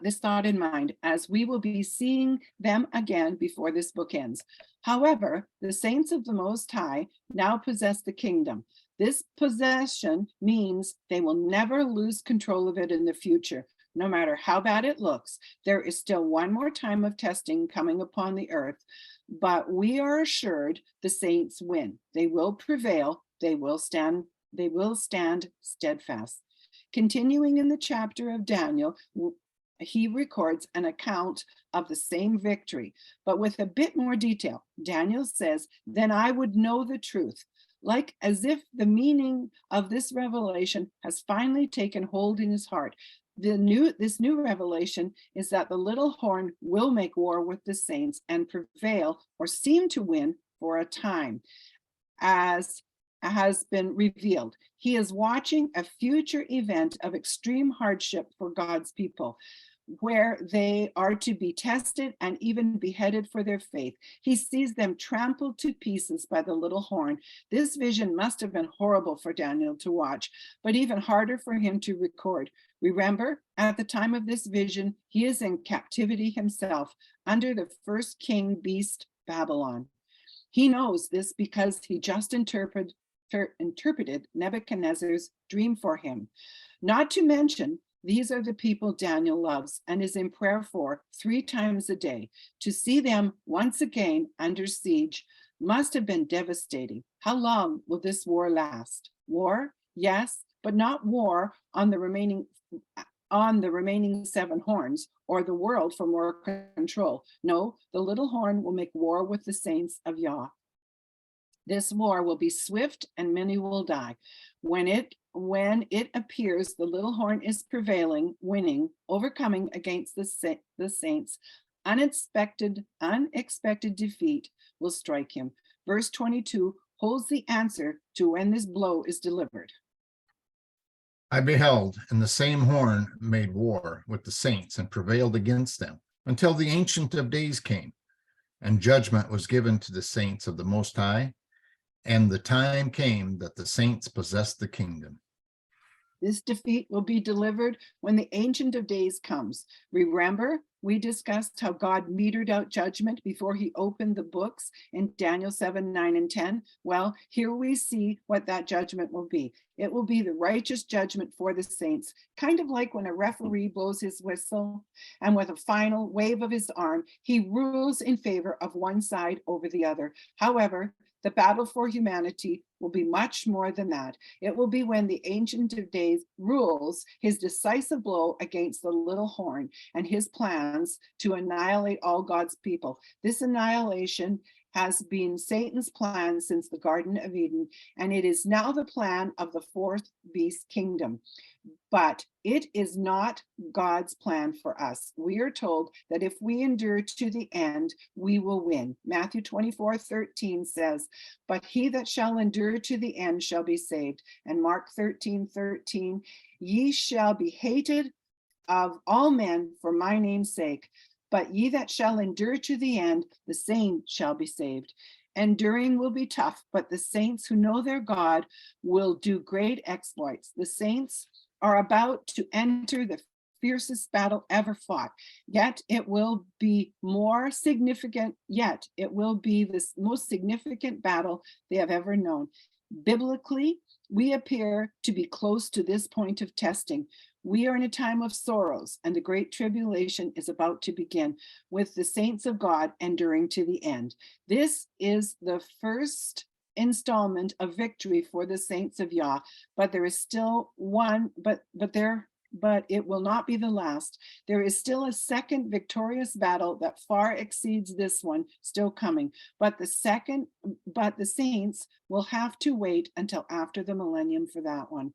This thought in mind, as we will be seeing them again before this book ends. However, the saints of the Most High now possess the kingdom. This possession means they will never lose control of it in the future. No matter how bad it looks, there is still one more time of testing coming upon the earth, but we are assured the saints win. They will prevail. They will stand steadfast. Continuing in the chapter of Daniel, he records an account of the same victory, but with a bit more detail. Daniel says, "Then I would know the truth," like as if the meaning of this revelation has finally taken hold in his heart. This new revelation is that the little horn will make war with the saints and prevail or seem to win for a time, as has been revealed. He is watching a future event of extreme hardship for God's people, where they are to be tested and even beheaded for their faith. He sees them trampled to pieces by the little horn. This vision must have been horrible for Daniel to watch, but even harder for him to record. Remember, at the time of this vision, he is in captivity himself under the first king beast, Babylon. He knows this because he just interpreted Nebuchadnezzar's dream for him. Not to mention, these are the people Daniel loves and is in prayer for 3 times a day. To see them once again under siege must have been devastating. How long will this war last? War, yes, but not war on the remaining 7 horns or the world for more control. No, the little horn will make war with the saints of Yah. This war will be swift and many will die. When it appears the little horn is prevailing, winning, overcoming against the saints, unexpected defeat will strike him. Verse 22 holds the answer to when this blow is delivered. I beheld, and the same horn made war with the saints and prevailed against them until the Ancient of Days came, and judgment was given to the saints of the Most High, and the time came that the saints possessed the kingdom. This defeat will be delivered when the Ancient of Days comes. Remember, we discussed how God metered out judgment before he opened the books in Daniel 7, 9, and 10. Well, here we see what that judgment will be. It will be the righteous judgment for the saints, kind of like when a referee blows his whistle and with a final wave of his arm, he rules in favor of one side over the other. However, the battle for humanity will be much more than that. It will be when the Ancient of Days rules his decisive blow against the little horn and his plans to annihilate all God's people. This annihilation has been Satan's plan since the Garden of Eden, and it is now the plan of the fourth beast kingdom. But it is not God's plan for us. We are told that if we endure to the end, we will win. Matthew 24:13 says, but he that shall endure to the end shall be saved. And Mark 13:13, ye shall be hated of all men for my name's sake, but ye that shall endure to the end, the same shall be saved. Enduring will be tough, but the saints who know their God will do great exploits. The saints are about to enter the fiercest battle ever fought, yet it will be more significant, yet it will be the most significant battle they have ever known. Biblically, we appear to be close to this point of testing. We are in a time of sorrows, and the great tribulation is about to begin with the saints of God enduring to the end. This is the first installment of victory for the saints of Yah, but there is still one, but it will not be the last. There is still a second victorious battle that far exceeds this one still coming, but the saints will have to wait until after the millennium for that one.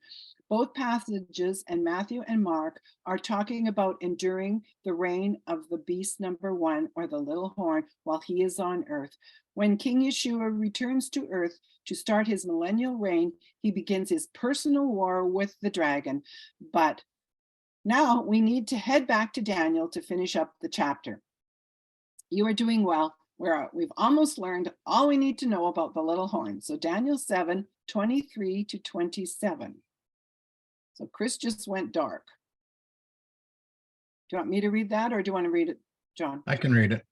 Both passages in Matthew and Mark are talking about enduring the reign of the beast number one, or the little horn, while he is on earth. When King Yeshua returns to earth to start his millennial reign, he begins his personal war with the dragon. But now we need to head back to Daniel to finish up the chapter. You are doing well. We've almost learned all we need to know about the little horn. So Daniel 7, 23 to 27. So Chris just went dark. Do you want me to read that, or do you want to read it, John? I can read it.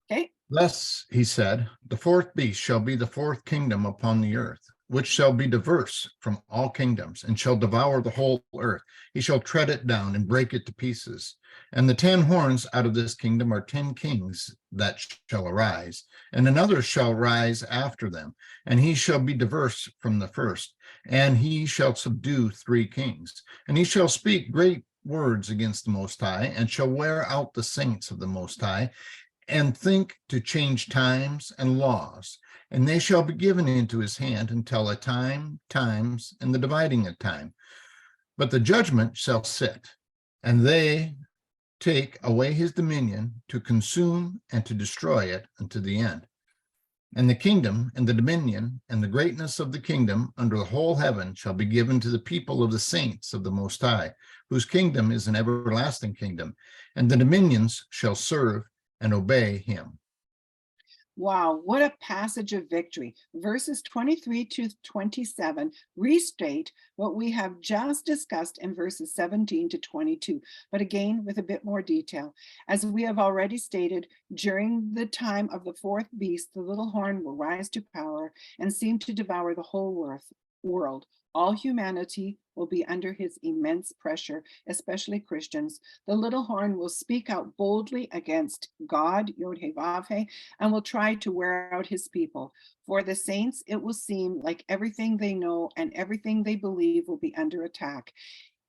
Okay. Thus he said, the fourth beast shall be the fourth kingdom upon the earth, which shall be diverse from all kingdoms, and shall devour the whole earth. He shall tread it down and break it to pieces. And the 10 horns out of this kingdom are 10 kings that shall arise, and another shall rise after them, and he shall be diverse from the first, and he shall subdue 3 kings. And he shall speak great words against the Most High, and shall wear out the saints of the Most High, and think to change times and laws. And they shall be given into his hand until a time, times, and the dividing of time. But the judgment shall sit, and they take away his dominion to consume and to destroy it unto the end. And the kingdom and the dominion and the greatness of the kingdom under the whole heaven shall be given to the people of the saints of the Most High, whose kingdom is an everlasting kingdom, and the dominions shall serve and obey him. Wow, what a passage of victory. Verses 23 to 27 restate what we have just discussed in verses 17 to 22, but again with a bit more detail. As we have already stated, during the time of the fourth beast, the little horn will rise to power and seem to devour the whole world. All humanity will be under his immense pressure, especially Christians. The little horn will speak out boldly against God, Yod-Heh-Vav-Heh, and will try to wear out his people. For the saints, it will seem like everything they know and everything they believe will be under attack.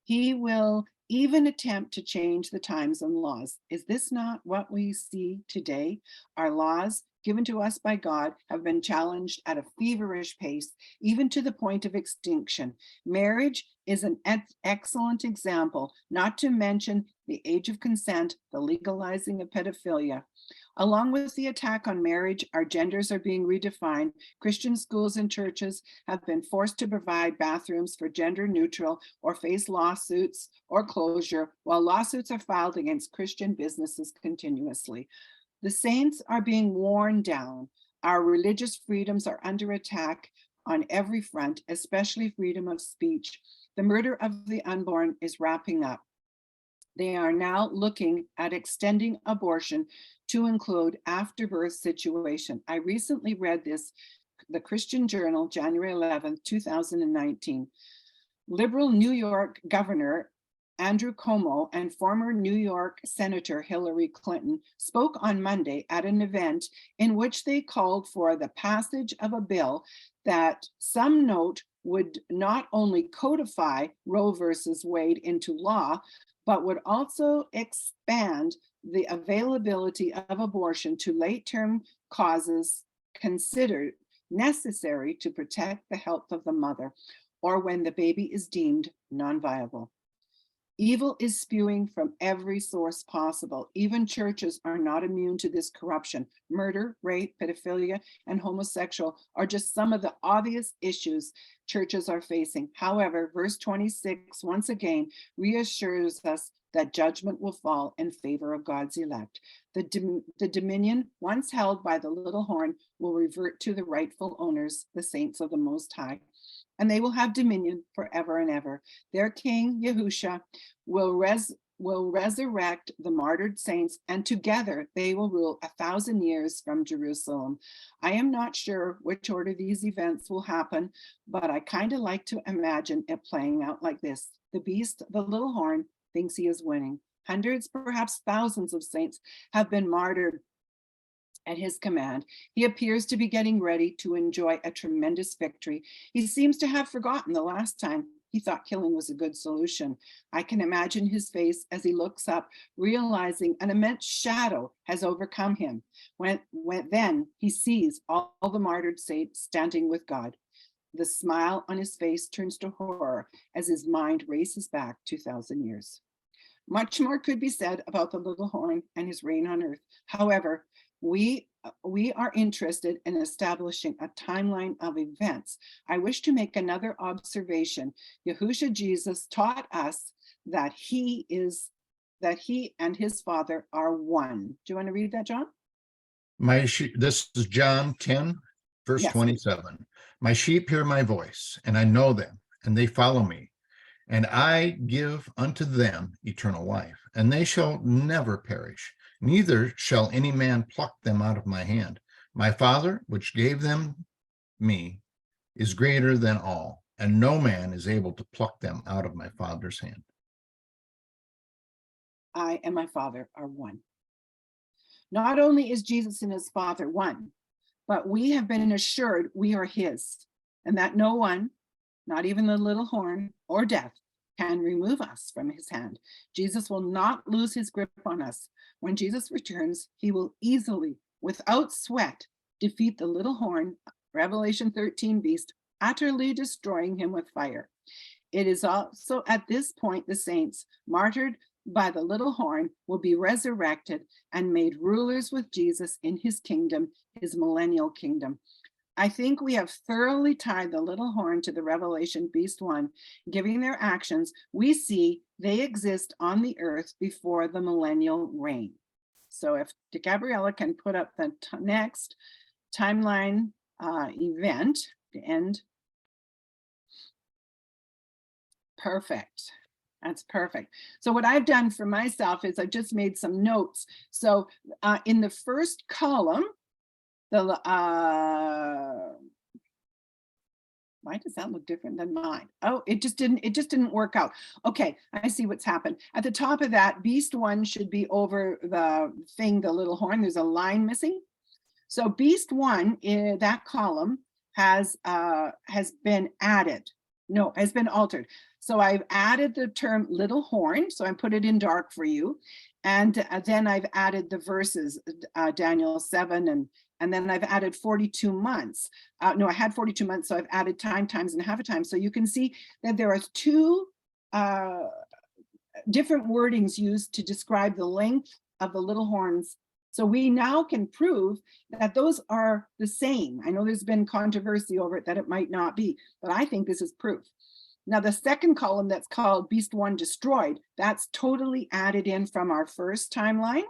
He will even attempt to change the times and laws. Is this not what we see today? Our laws given to us by God have been challenged at a feverish pace, even to the point of extinction. Marriage is an excellent example, not to mention the age of consent, the legalizing of pedophilia. Along with the attack on marriage, our genders are being redefined. Christian schools and churches have been forced to provide bathrooms for gender neutral or face lawsuits or closure, while lawsuits are filed against Christian businesses continuously. The saints are being worn down. Our religious freedoms are under attack on every front, especially freedom of speech. The murder of the unborn is wrapping up. They are now looking at extending abortion to include afterbirth situation. I recently read this, the Christian Journal, January 11th, 2019. Liberal New York Governor Andrew Cuomo and former New York Senator Hillary Clinton spoke on Monday at an event in which they called for the passage of a bill that some note would not only codify Roe versus Wade into law, but would also expand the availability of abortion to late-term causes considered necessary to protect the health of the mother, or when the baby is deemed non-viable. Evil is spewing from every source possible. Even churches are not immune to this corruption. Murder, rape, pedophilia, and homosexual are just some of the obvious issues churches are facing. However, verse 26 once again reassures us that judgment will fall in favor of God's elect. The dominion once held by the little horn will revert to the rightful owners, the saints of the Most High, and they will have dominion forever and ever. Their king, Yahusha, will resurrect the martyred saints, and together they will rule 1,000 years from Jerusalem. I am not sure which order these events will happen, but I kind of like to imagine it playing out like this. The beast, the little horn, thinks he is winning. Hundreds, perhaps thousands of saints have been martyred at his command. He appears to be getting ready to enjoy a tremendous victory. He seems to have forgotten the last time he thought killing was a good solution. I can imagine his face as he looks up, realizing an immense shadow has overcome him. When then he sees all the martyred saints standing with God. The smile on his face turns to horror as his mind races back 2,000 years. Much more could be said about the little horn and his reign on earth. However, we are interested in establishing a timeline of events. I wish to make another observation. Yahushua Jesus taught us that he and his Father are one. Do you want to read that, John? This is John 10, verse Yes. 27. My sheep hear my voice, and I know them, and they follow me. And I give unto them eternal life, and they shall never perish, neither shall any man pluck them out of my hand. My Father, which gave them me, is greater than all, and no man is able to pluck them out of my Father's hand. I and my Father are one. Not only is Jesus and his Father one, but we have been assured we are his, and that no one, not even the little horn or death, can remove us from his hand. Jesus will not lose his grip on us. When Jesus returns, he will easily, without sweat, defeat the little horn, Revelation 13 beast, utterly destroying him with fire. It is also at this point the saints, martyred by the little horn, will be resurrected and made rulers with Jesus in his kingdom, his millennial kingdom. I think we have thoroughly tied the little horn to the Revelation Beast one, giving their actions. We see they exist on the earth before the millennial reign. So if Gabriella can put up the next timeline event, the end. Perfect. That's perfect. So what I've done for myself is I've just made some notes. So in the first column, why does that look different than mine? Oh, it just didn't work out. Okay, I see what's happened. At the top of that, beast one should be over the thing, the little horn. There's a line missing. So beast one in that column has been added. No, has been altered. So I've added the term little horn. So I put it in dark for you. And then I've added the verses, Daniel 7 And then I've added 42 months. No, I had 42 months, so I've added time, times, and half a time. So you can see that there are two different wordings used to describe the length of the little horns. So we now can prove that those are the same. I know there's been controversy over it that it might not be, but I think this is proof. Now the second column that's called Beast 1 Destroyed, that's totally added in from our first timeline.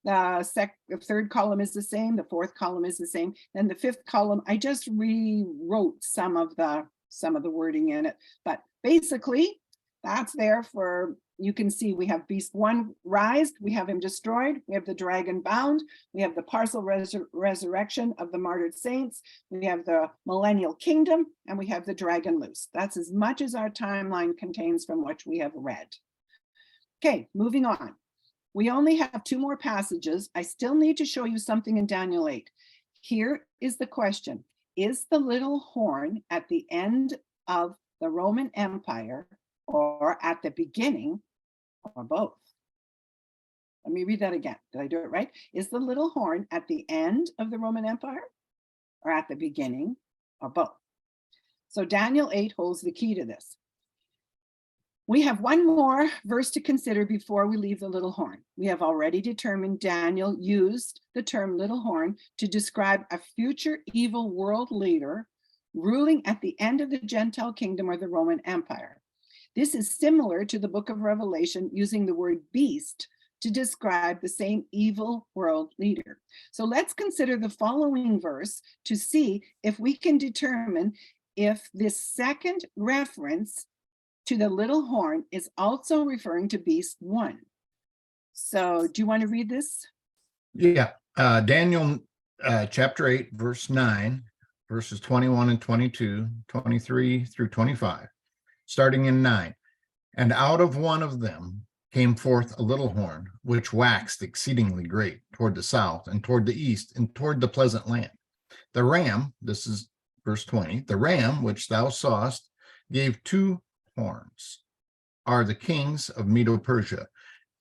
The third column is the same, the fourth column is the same, and the fifth column, I just rewrote some of the wording in it. But basically, that's there for, you can see we have Beast 1 rised, we have him destroyed, we have the dragon bound, we have the partial resurrection of the martyred saints, we have the millennial kingdom, and we have the dragon loose. That's as much as our timeline contains from what we have read. Okay, moving on. We only have 2 more passages. I still need to show you something in Daniel 8. Here is the question. Is the little horn at the end of the Roman Empire or at the beginning, or both? Let me read that again. Did I do it right? Is the little horn at the end of the Roman Empire or at the beginning, or both? So Daniel 8 holds the key to this. We have one more verse to consider before we leave the little horn. We have already determined Daniel used the term little horn to describe a future evil world leader ruling at the end of the Gentile kingdom or the Roman Empire. This is similar to the book of Revelation using the word beast to describe the same evil world leader. So let's consider the following verse to see if we can determine if this second reference to the little horn is also referring to Beast 1. So do you want to read this? Yeah, Daniel chapter 8, verse 9, verses 21 and 22, 23 through 25, starting in 9. And out of one of them came forth a little horn, which waxed exceedingly great toward the south and toward the east and toward the pleasant land. The ram, this is verse 20, the ram which thou sawest gave 2 horns, are the kings of Medo-Persia,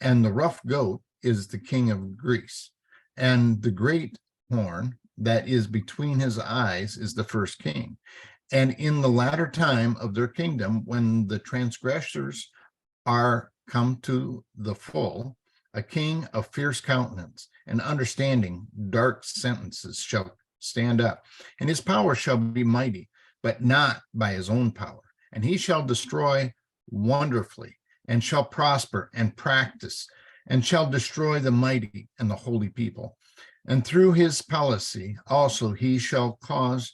and the rough goat is the king of Greece, and the great horn that is between his eyes is the first king. And in the latter time of their kingdom, when the transgressors are come to the full, a king of fierce countenance and understanding dark sentences shall stand up, and his power shall be mighty, but not by his own power. And he shall destroy wonderfully, and shall prosper and practice, and shall destroy the mighty and the holy people. And through his policy also he shall cause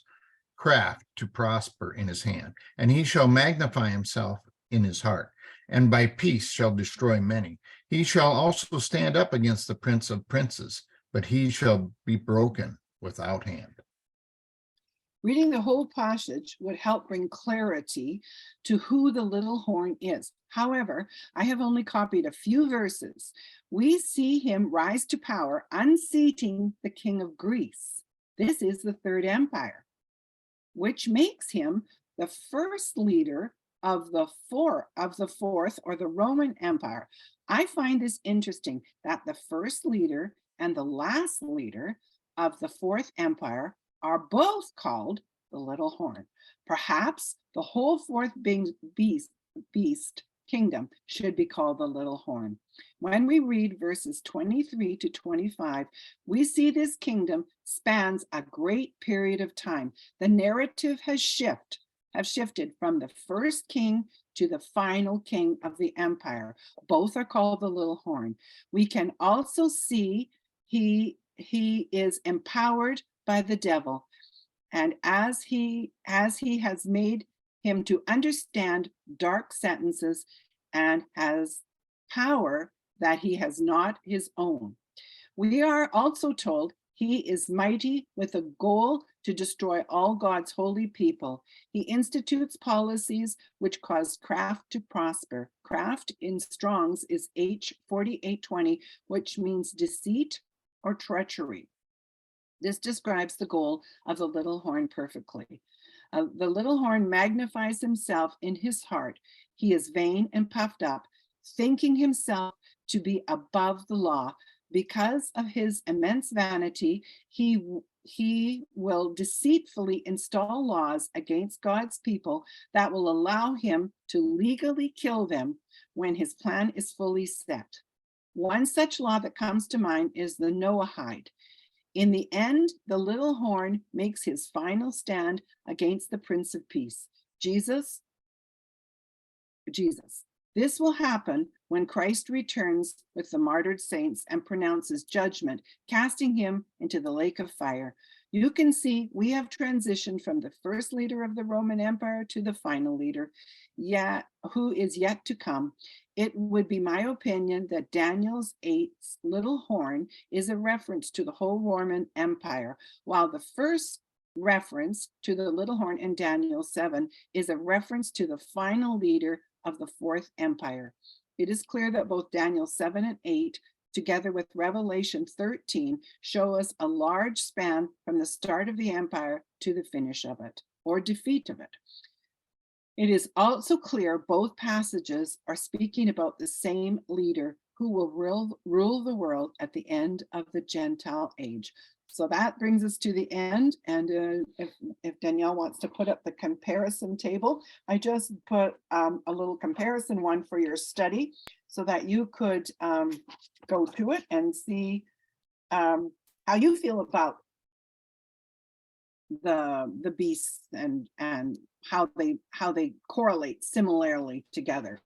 craft to prosper in his hand, and he shall magnify himself in his heart, and by peace shall destroy many. He shall also stand up against the prince of princes, but he shall be broken without hand. Reading the whole passage would help bring clarity to who the little horn is. However, I have only copied a few verses. We see him rise to power, unseating the king of Greece. This is the Third Empire, which makes him the first leader of the fourth or the Roman Empire. I find this interesting that the first leader and the last leader of the Fourth Empire are both called the little horn. Perhaps the whole fourth beast kingdom should be called the little horn. When we read verses 23 to 25, we see this kingdom spans a great period of time. The narrative has shifted from the first king to the final king of the empire. Both are called the little horn. We can also see he is empowered by the devil, and as he has made him to understand dark sentences and has power that he has not his own. We are also told he is mighty with a goal to destroy all God's holy people. He institutes policies which cause craft to prosper. Craft in Strong's is H4820, which means deceit or treachery. This describes the goal of the little horn perfectly. The little horn magnifies himself in his heart. He is vain and puffed up, thinking himself to be above the law. Because of his immense vanity, he he will deceitfully install laws against God's people that will allow him to legally kill them when his plan is fully set. One such law that comes to mind is the Noahide. In the end, the little horn makes his final stand against the Prince of Peace, Jesus. This will happen when Christ returns with the martyred saints and pronounces judgment, casting him into the lake of fire. You can see we have transitioned from the first leader of the Roman Empire to the final leader, who is yet to come. It would be my opinion that Daniel's 8th little horn is a reference to the whole Roman Empire, while the first reference to the little horn in Daniel 7 is a reference to the final leader of the Fourth Empire. It is clear that both Daniel 7 and 8, together with Revelation 13, show us a large span from the start of the empire to the finish of it, or defeat of it. It is also clear both passages are speaking about the same leader who will rule the world at the end of the Gentile age. So that brings us to the end. And if Danielle wants to put up the comparison table, I just put a little comparison one for your study so that you could go to it and see how you feel about the beasts and how they correlate similarly together.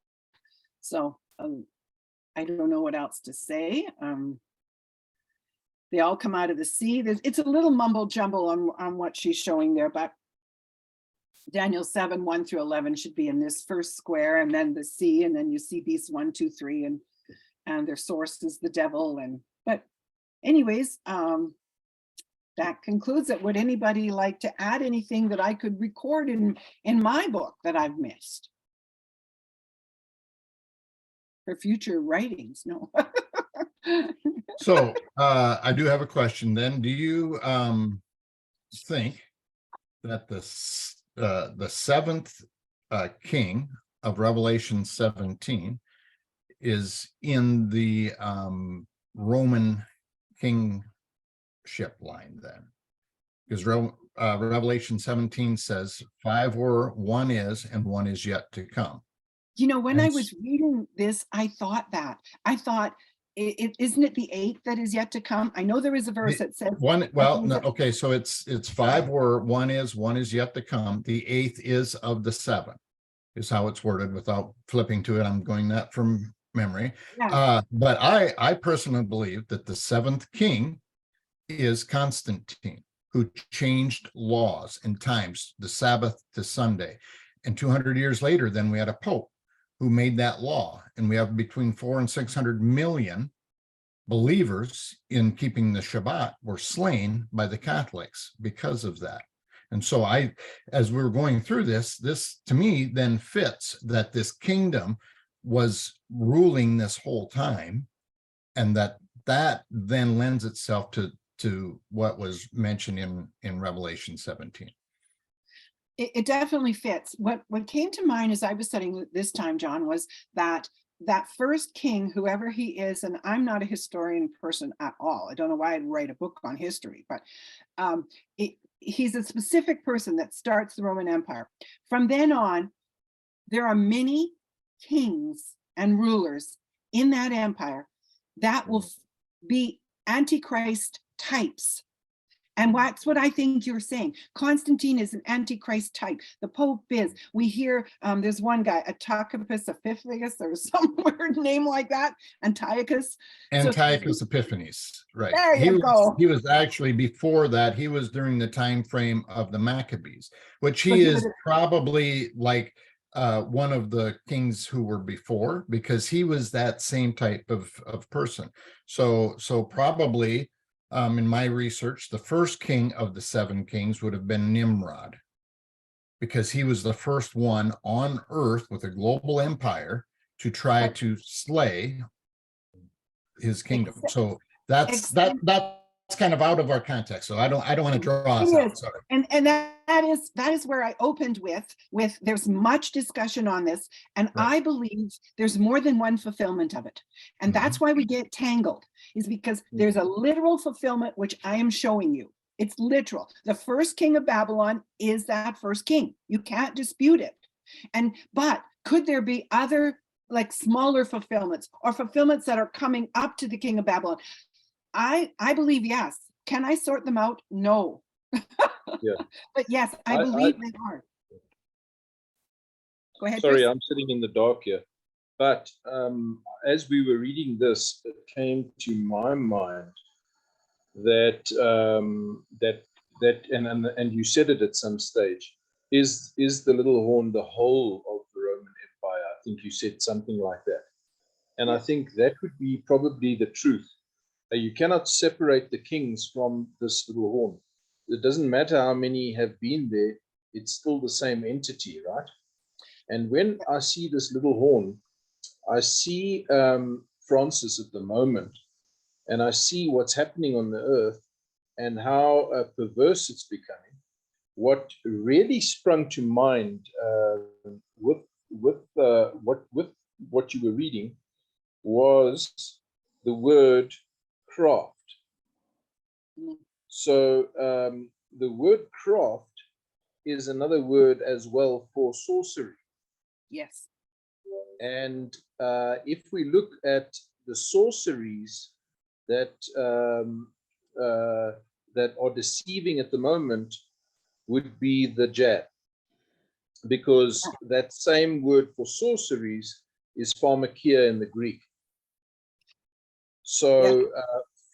So I don't know what else to say. They all come out of the sea. It's a little mumble jumble on what she's showing there, but Daniel 7, 1 through 11 should be in this first square, and then the sea, and then you see beasts 1, 2, 3, and their source is the devil. But anyways, that concludes it. Would anybody like to add anything that I could record in my book that I've missed? For future writings, no. So I do have a question then. Do you think that the seventh king of Revelation 17 is in the Roman kingship line then? Because Revelation 17 says 5 were, 1 is, and 1 is yet to come. You know, when I was reading this, I thought, isn't it the 8th that is yet to come? I know there is a verse that says one. Well, no, okay, so it's 5 were, 1 is yet to come. The 8th is of the 7, is how it's worded without flipping to it. I'm going that from memory. Yeah. But I personally believe that the 7th king is Constantine, who changed laws and times, the Sabbath to Sunday. And 200 years later, then we had a pope who made that law. And we have between 400 and 600 million believers in keeping the Shabbat were slain by the Catholics because of that. And so as we were going through this to me then fits that this kingdom was ruling this whole time, and that then lends itself to what was mentioned in Revelation 17. It definitely fits. What came to mind as I was studying this time, John, was that first king, whoever he is, and I'm not a historian person at all. I don't know why I'd write a book on history, but he's a specific person that starts the Roman Empire. From then on, there are many kings and rulers in that empire that will be Antichrist types. And that's what I think you're saying. Constantine is an Antichrist type. The Pope is. We hear there's one guy, Antiochus Epiphanes, or some weird name like that. Antiochus Epiphanes, right. There you go. He was actually before that. He was during the time frame of the Maccabees, which he is probably like one of the kings who were before, because he was that same type of person. So probably in my research, the first king of the 7 kings would have been Nimrod, because he was the first one on earth with a global empire to try to slay his kingdom. So that's kind of out of our context. So I don't want to draw us out. Sorry. And that is where I opened with there's much discussion on this, and right. I believe there's more than one fulfillment of it. And that's why we get tangled, is because there's a literal fulfillment, which I am showing you. It's literal. The first king of Babylon is that first king. You can't dispute it. But could there be other like smaller fulfillments or fulfillments that are coming up to the king of Babylon? I believe yes. Can I sort them out? No. Yeah. But yes, I believe they are. Go ahead. Sorry, Chris. I'm sitting in the dark here. But as we were reading this, it came to my mind that and you said it at some stage. Is the little horn the whole of the Roman Empire? I think you said something like that. And I think that would be probably the truth. You cannot separate the kings from this little horn. It doesn't matter how many have been there, it's still the same entity, right? And when I see this little horn, I see Francis at the moment, and I see what's happening on the earth and how perverse it's becoming. What really sprung to mind with what you were reading was the word craft. So the word craft is another word as well for sorcery. Yes. And if we look at the sorceries that that are deceiving at the moment, would be the jab, because that same word for sorceries is pharmakia in the Greek. So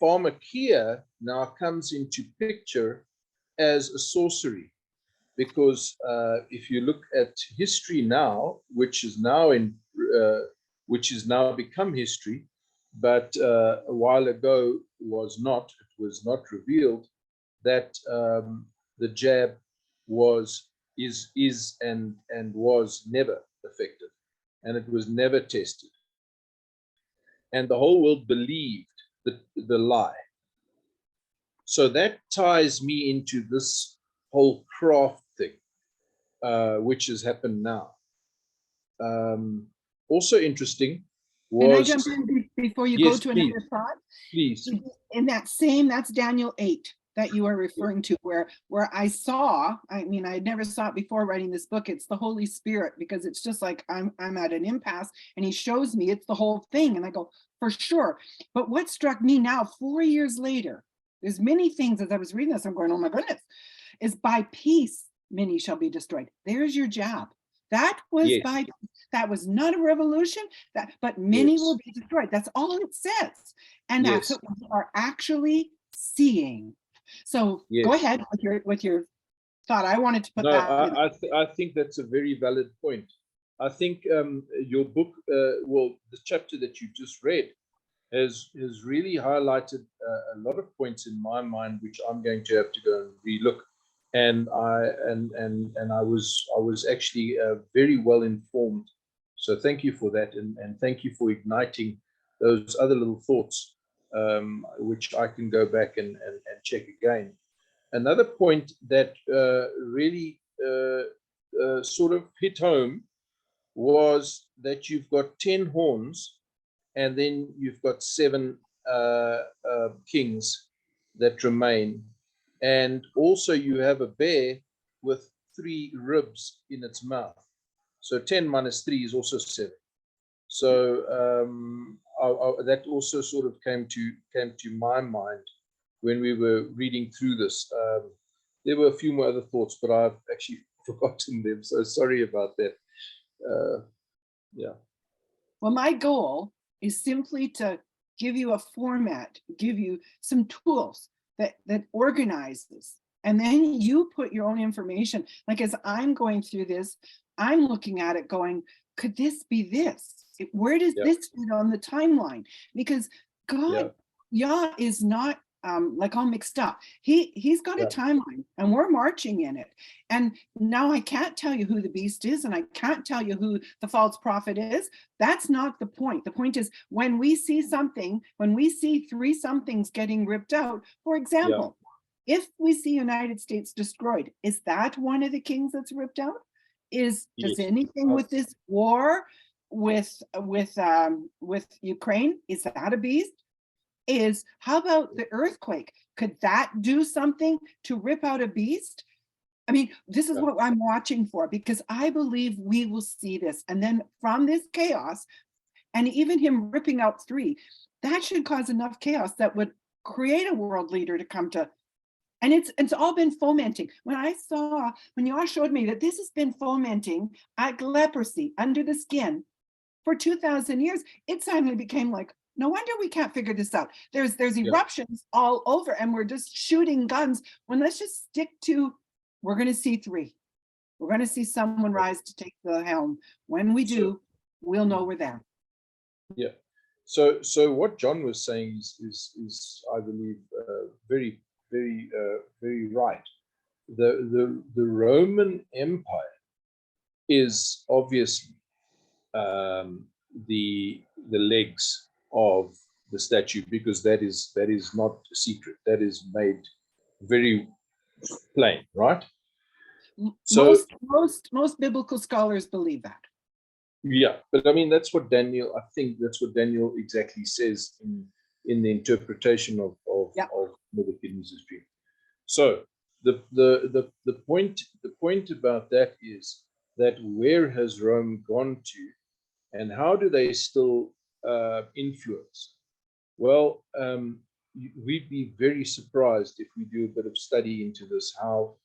pharmakia now comes into picture as a sorcery, because if you look at history now, which is now become history, but a while ago was not revealed, that the jab is and was never effective, and it was never tested, and the whole world believed the lie. So that ties me into this whole craft thing, which has happened now. Also interesting was. Can I jump in before you go to another thought? Please. In that's Daniel 8 that you are referring to, where I saw, I mean, I never saw it before writing this book. It's the Holy Spirit, because it's just like I'm at an impasse and he shows me it's the whole thing. And I go, for sure. But what struck me now, 4 years later, there's many things as I was reading this, I'm going, oh my goodness, is by peace, many shall be destroyed. There's your jab. That was by, that was not a revolution, but many will be destroyed. That's all it says. And that's what we are actually seeing. So go ahead with your thought. I wanted to put that. I think that's a very valid point. I think your book, well, the chapter that you just read has really highlighted a lot of points in my mind, which I'm going to have to go and relook. And I was actually very well informed. So thank you for that, and thank you for igniting those other little thoughts, which I can go back and check again. Another point that really sort of hit home was that you've got 10 horns, and then you've got 7 kings that remain. And also you have a bear with 3 ribs in its mouth. So 10 minus 3 is also 7. So that also sort of came to my mind when we were reading through this. There were a few more other thoughts, but I've actually forgotten them. So sorry about that. Yeah. Well, my goal is simply to give you a format, give you some tools that organizes, and then you put your own information. Like as I'm going through this, I'm looking at it going, could this be this? Where does this fit on the timeline? Because God, Yah is not like all mixed up. He's got a timeline, and we're marching in it. And now I can't tell you who the beast is, and I can't tell you who the false prophet is. That's not the point. The point is when we see something, when we see 3 somethings getting ripped out, for example, if we see United States destroyed, is that one of the kings that's ripped out? Does anything with this war with Ukraine, is that a beast? How about the earthquake? Could that do something to rip out a beast? I mean, this is what I'm watching for, because I believe we will see this. And then from this chaos, and even him ripping out 3, that should cause enough chaos that would create a world leader to come to. And it's all been fomenting. When y'all showed me that this has been fomenting like leprosy under the skin for 2,000 years, it suddenly became like, no wonder we can't figure this out. There's eruptions all over, and we're just shooting guns. When let's just stick to, we're going to see 3. We're going to see someone rise to take the helm. When we do, we'll know we're there. Yeah. So what John was saying is I believe very right. The Roman Empire is obviously the legs of the statue, because that is not a secret. That is made very plain, right? So Most biblical scholars believe that. yeah, but I mean I think that's what Daniel exactly says in the interpretation of Nebuchadnezzar's dream. So the point about that is that where has Rome gone to, and how do they still influence? Well, we'd be very surprised if we do a bit of study into this, how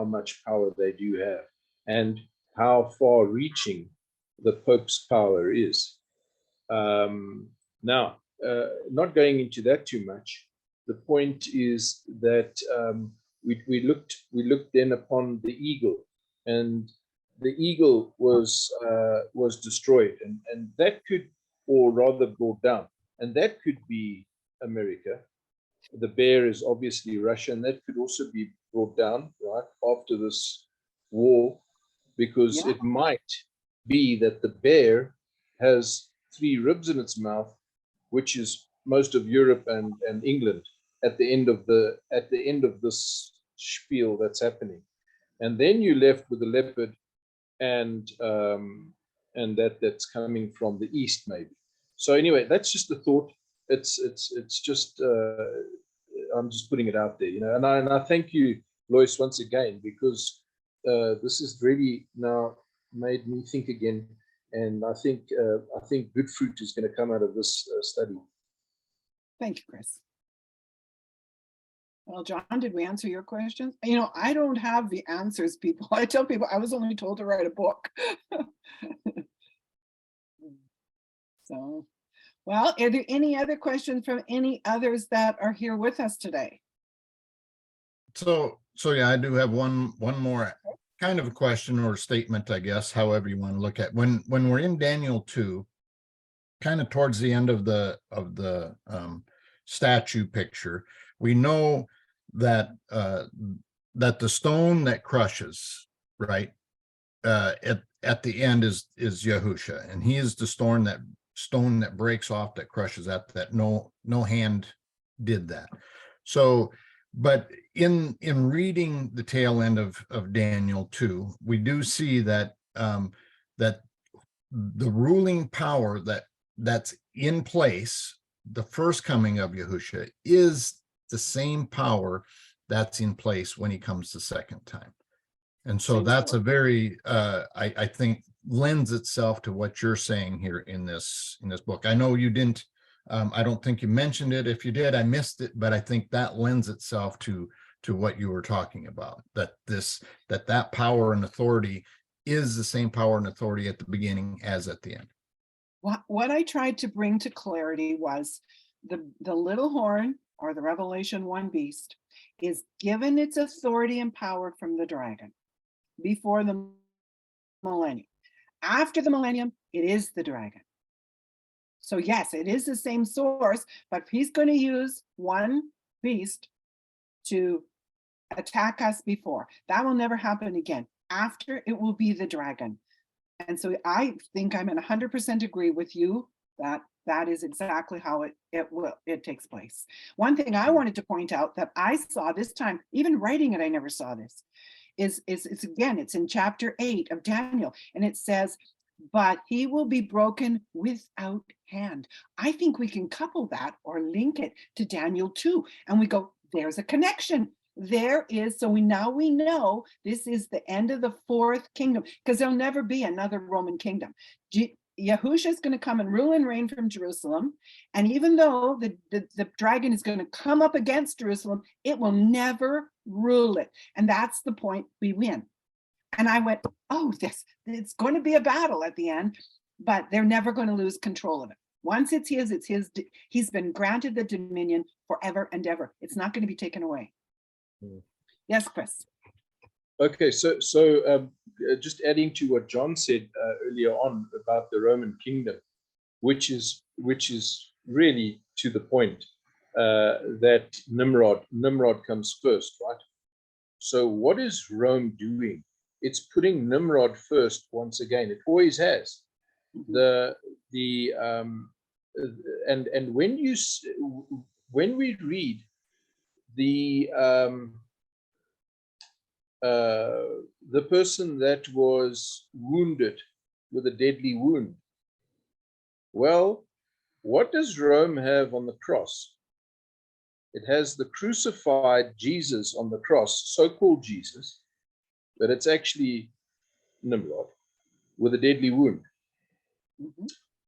much power they do have, and how far-reaching the Pope's power is. Now, not going into that too much, the point is that we looked then upon the eagle, and the eagle was destroyed, and that could, or rather brought down, and that could be America. The bear is obviously Russia, and that could also be brought down, right, after this war, because it might be that the bear has 3 ribs in its mouth, which is most of Europe and England at the end of this spiel that's happening. And then you're left with the leopard and that's coming from the east, maybe. So anyway, that's just a thought. It's just I'm just putting it out there, and I thank you, Lois, once again, because this has really now made me think again, and I think good fruit is going to come out of this study. Thank you, Chris. Well, John, did we answer your questions? I don't have the answers, people. I tell people I was only told to write a book. So, well, are there any other questions from any others that are here with us today? So yeah, I do have one more kind of a question or statement, I guess, however you want to look at. When we're in Daniel 2, kind of towards the end of the statue picture, we know that that the stone that crushes, right, at the end is Yahusha, and he is the stone that breaks off, that crushes, that no hand did that. So, but in reading the tail end of Daniel 2, we do see that that the ruling power that's in place, the first coming of Yahusha, is the same power that's in place when he comes the second time. And so that's a very I think lends itself to what you're saying here in this book. I know you didn't I don't think you mentioned it. If you did, I missed it, but I think that lends itself to what you were talking about, that power and authority is the same power and authority at the beginning as at the end. What I tried to bring to clarity was the little horn, or the Revelation 1 beast, is given its authority and power from the dragon before the millennium. After the millennium, it is the dragon. So yes, it is the same source, but he's going to use one beast to attack us before. That will never happen again. After, it will be the dragon. And so I think I'm in 100% agree with you that is exactly how it takes place. One thing I wanted to point out that I saw this time, even writing it, I never saw this, is it's in chapter 8 of Daniel, and it says, but he will be broken without hand. I think we can couple that or link it to Daniel 2, and we go, there's a connection. There is, so we know this is the end of the fourth kingdom, because there'll never be another Roman kingdom. Yahusha is going to come and rule and reign from Jerusalem. And even though the dragon is going to come up against Jerusalem, it will never rule it. And that's the point, we win. And I went, oh, it's going to be a battle at the end, but they're never going to lose control of it. Once it's his, he's been granted the dominion forever and ever. It's not going to be taken away. Yes, Chris. Okay, so just adding to what John said earlier on about the Roman kingdom, which is really to the point, that Nimrod comes first, right? So what is Rome doing? It's putting Nimrod first once again. It always has. And when we read the person that was wounded with a deadly wound. Well, what does Rome have on the cross? It has the crucified Jesus on the cross, so-called Jesus, but it's actually Nimrod with a deadly wound.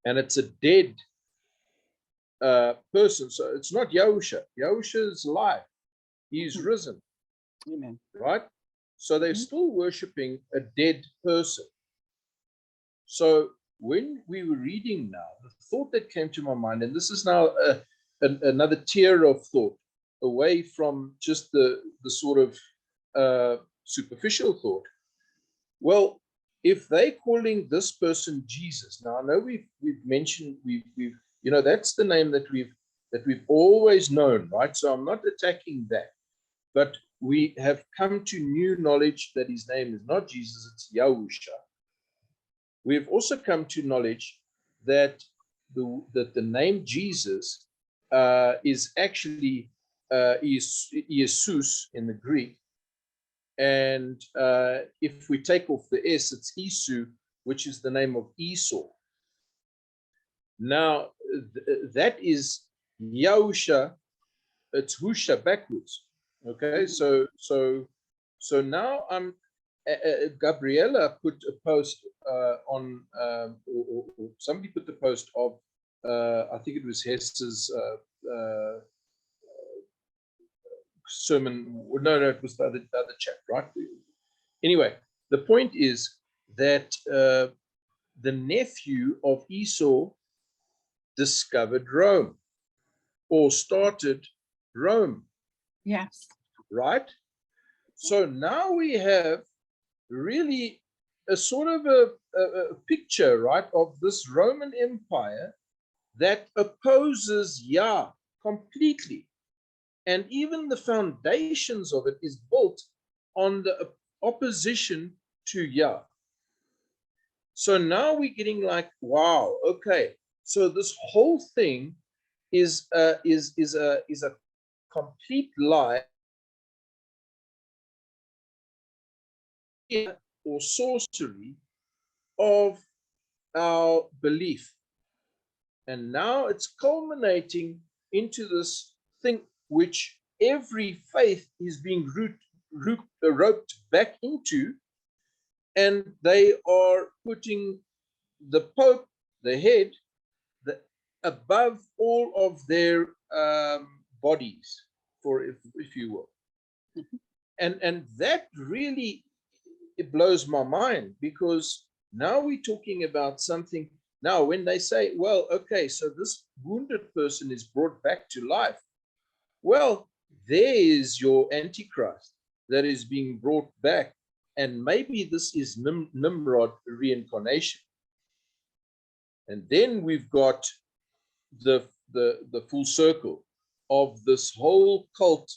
And it's a dead person. So it's not Yahusha. Yahusha is alive. He's risen. Amen. Right? So they're still worshiping a dead person. So when we were reading now, the thought that came to my mind, and this is now another tier of thought away from just the sort of superficial thought. Well, if they're calling this person Jesus, now I know we've mentioned that's the name that we've always known, right? So I'm not attacking that, but we have come to new knowledge that his name is not Jesus, it's Yahusha. We've also come to knowledge that the name Jesus is actually Jesus in the Greek. And if we take off the S, it's Isu, which is the name of Esau. Now, that is Yahusha, it's Husha backwards. Okay, so now Gabriella put a post on, or somebody put the post of, I think it was Hesse's sermon. No, it was the other chap, right? Anyway, the point is that the nephew of Esau discovered Rome, or started Rome. Yes. Right? So now we have really a sort of a picture, right, of this Roman Empire that opposes Yah completely. And even the foundations of it is built on the opposition to Yah. So now we're getting like, wow, okay. So this whole thing is a complete lie or sorcery of our belief. And now it's culminating into this thing which every faith is being roped back into, and they are putting the Pope, the head, above all of their bodies, if you will. And that really, it blows my mind, because now we're talking about something. Now, when they say, well, okay, so this wounded person is brought back to life. Well, there is your Antichrist that is being brought back. And maybe this is Nimrod reincarnation. And then we've got the full circle of this whole cult,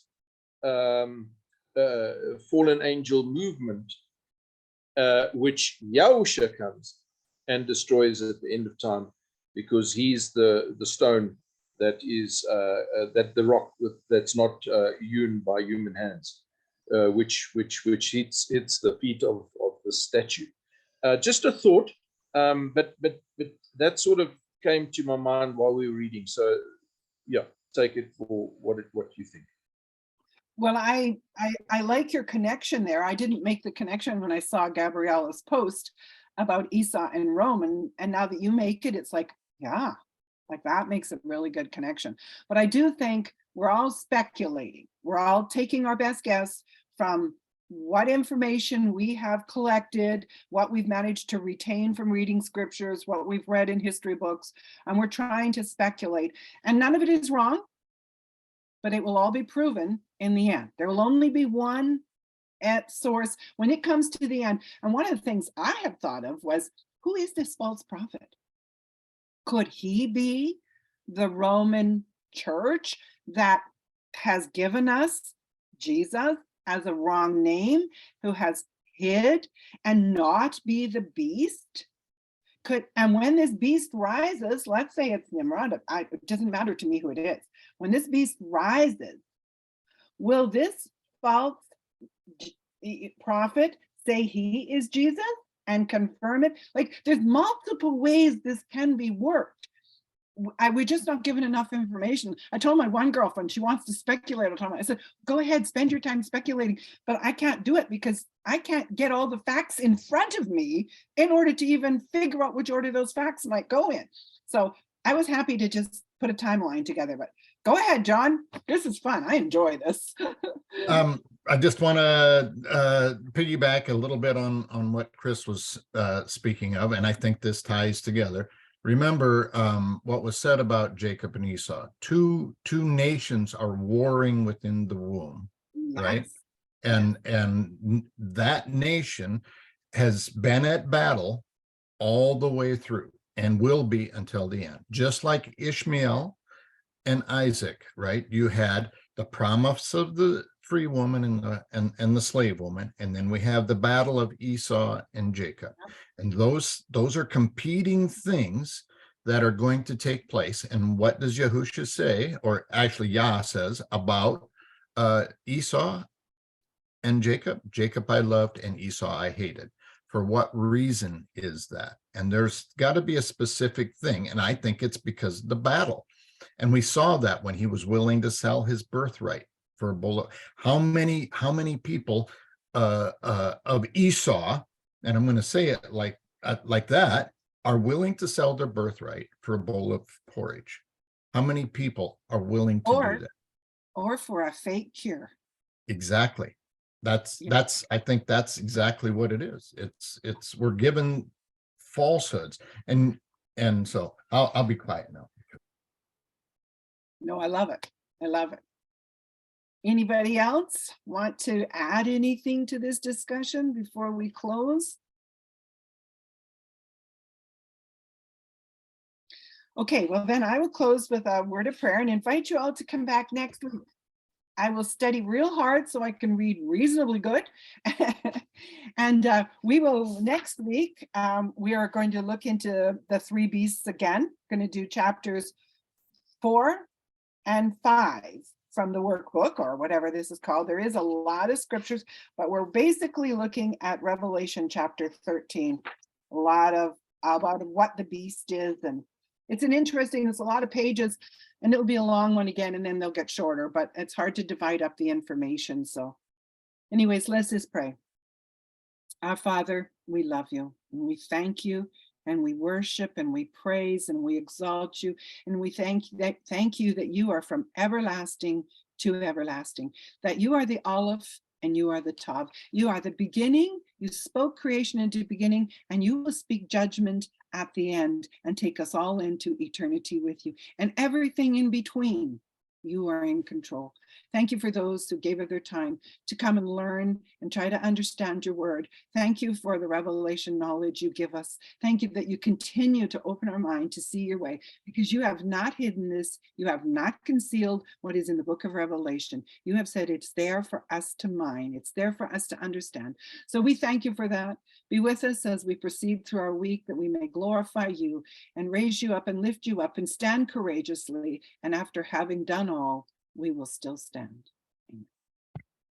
fallen angel movement, which Yahusha comes and destroys at the end of time, because he's the stone that is that the rock that's not hewn by human hands, which hits the feet of the statue. Just a thought, but that sort of came to my mind while we were reading. So yeah, take it for what you think. Well, I like your connection there. I didn't make the connection when I saw Gabriella's post about Esau and Rome, and now that you make it, it's like, yeah, like that makes a really good connection. But I do think we're all speculating. We're all taking our best guess from what information we have collected, what we've managed to retain from reading scriptures, what we've read in history books, and we're trying to speculate. And none of it is wrong, but it will all be proven in the end. There will only be one at source when it comes to the end. And one of the things I have thought of was, who is this false prophet? Could he be the Roman church that has given us Jesus as a wrong name, who has hid and not be the beast? And when this beast rises, let's say it's Nimrod, it doesn't matter to me who it is. When this beast rises, will this false prophet say he is Jesus and confirm it? Like, there's multiple ways this can be worked. We're just not given enough information. I told my one girlfriend, she wants to speculate all the time. I said, go ahead, spend your time speculating, but I can't do it because I can't get all the facts in front of me in order to even figure out which order those facts might go in. So I was happy to just put a timeline together, but go ahead, John. This is fun. I enjoy this. I just want to piggyback a little bit on what Chris was speaking of, and I think this ties together. Remember what was said about Jacob and Esau. Two nations are warring within the womb, yes. Right? And that nation has been at battle all the way through and will be until the end. Just like Ishmael and Isaac, right? You had the promise of the free woman and the slave woman, and then we have the battle of Esau and Jacob. And those are competing things that are going to take place. And what does Yahusha say, or actually Yah says about Esau and Jacob? Jacob I loved and Esau I hated. For what reason is that? And there's got to be a specific thing, and I think it's because of the battle. And we saw that when he was willing to sell his birthright for a bowl of, how many people of Esau, and I'm going to say it like that, are willing to sell their birthright for a bowl of porridge? How many people are willing to do that? Or for a fake cure. Exactly. I think that's exactly what it is. It's we're given falsehoods, and so I'll be quiet now. No, I love it. I love it. Anybody else want to add anything to this discussion before we close? Okay, well then I will close with a word of prayer and invite you all to come back next week. I will study real hard so I can read reasonably good. And we will next week, we are going to look into the three beasts again. Going to do chapters 4 and 5 from the workbook, or whatever this is called. There is a lot of scriptures, but we're basically looking at Revelation chapter 13. A lot of about what the beast is, and it's a lot of pages, and it'll be a long one again, and then they'll get shorter, but it's hard to divide up the information. So anyways, let's just pray. Our Father, we love you, and we thank you, and we worship, and we praise, and we exalt you, and we thank you that you are from everlasting to everlasting, that you are the Aleph and you are the Tav. You are the beginning. You spoke creation into beginning, and you will speak judgment at the end and take us all into eternity with you, and everything in between. You are in control. Thank you for those who gave of their time to come and learn and try to understand your word. Thank you for the revelation knowledge you give us. Thank you that you continue to open our mind to see your way, because you have not hidden this. You have not concealed what is in the book of Revelation. You have said it's there for us to mine. It's there for us to understand. So we thank you for that. Be with us as we proceed through our week, that we may glorify you and raise you up and lift you up and stand courageously. And after having done all, we will still stand.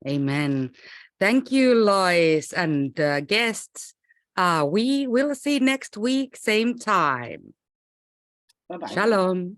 Amen. Thank you, Lois and guests. We will see next week, same time. Bye-bye. Shalom.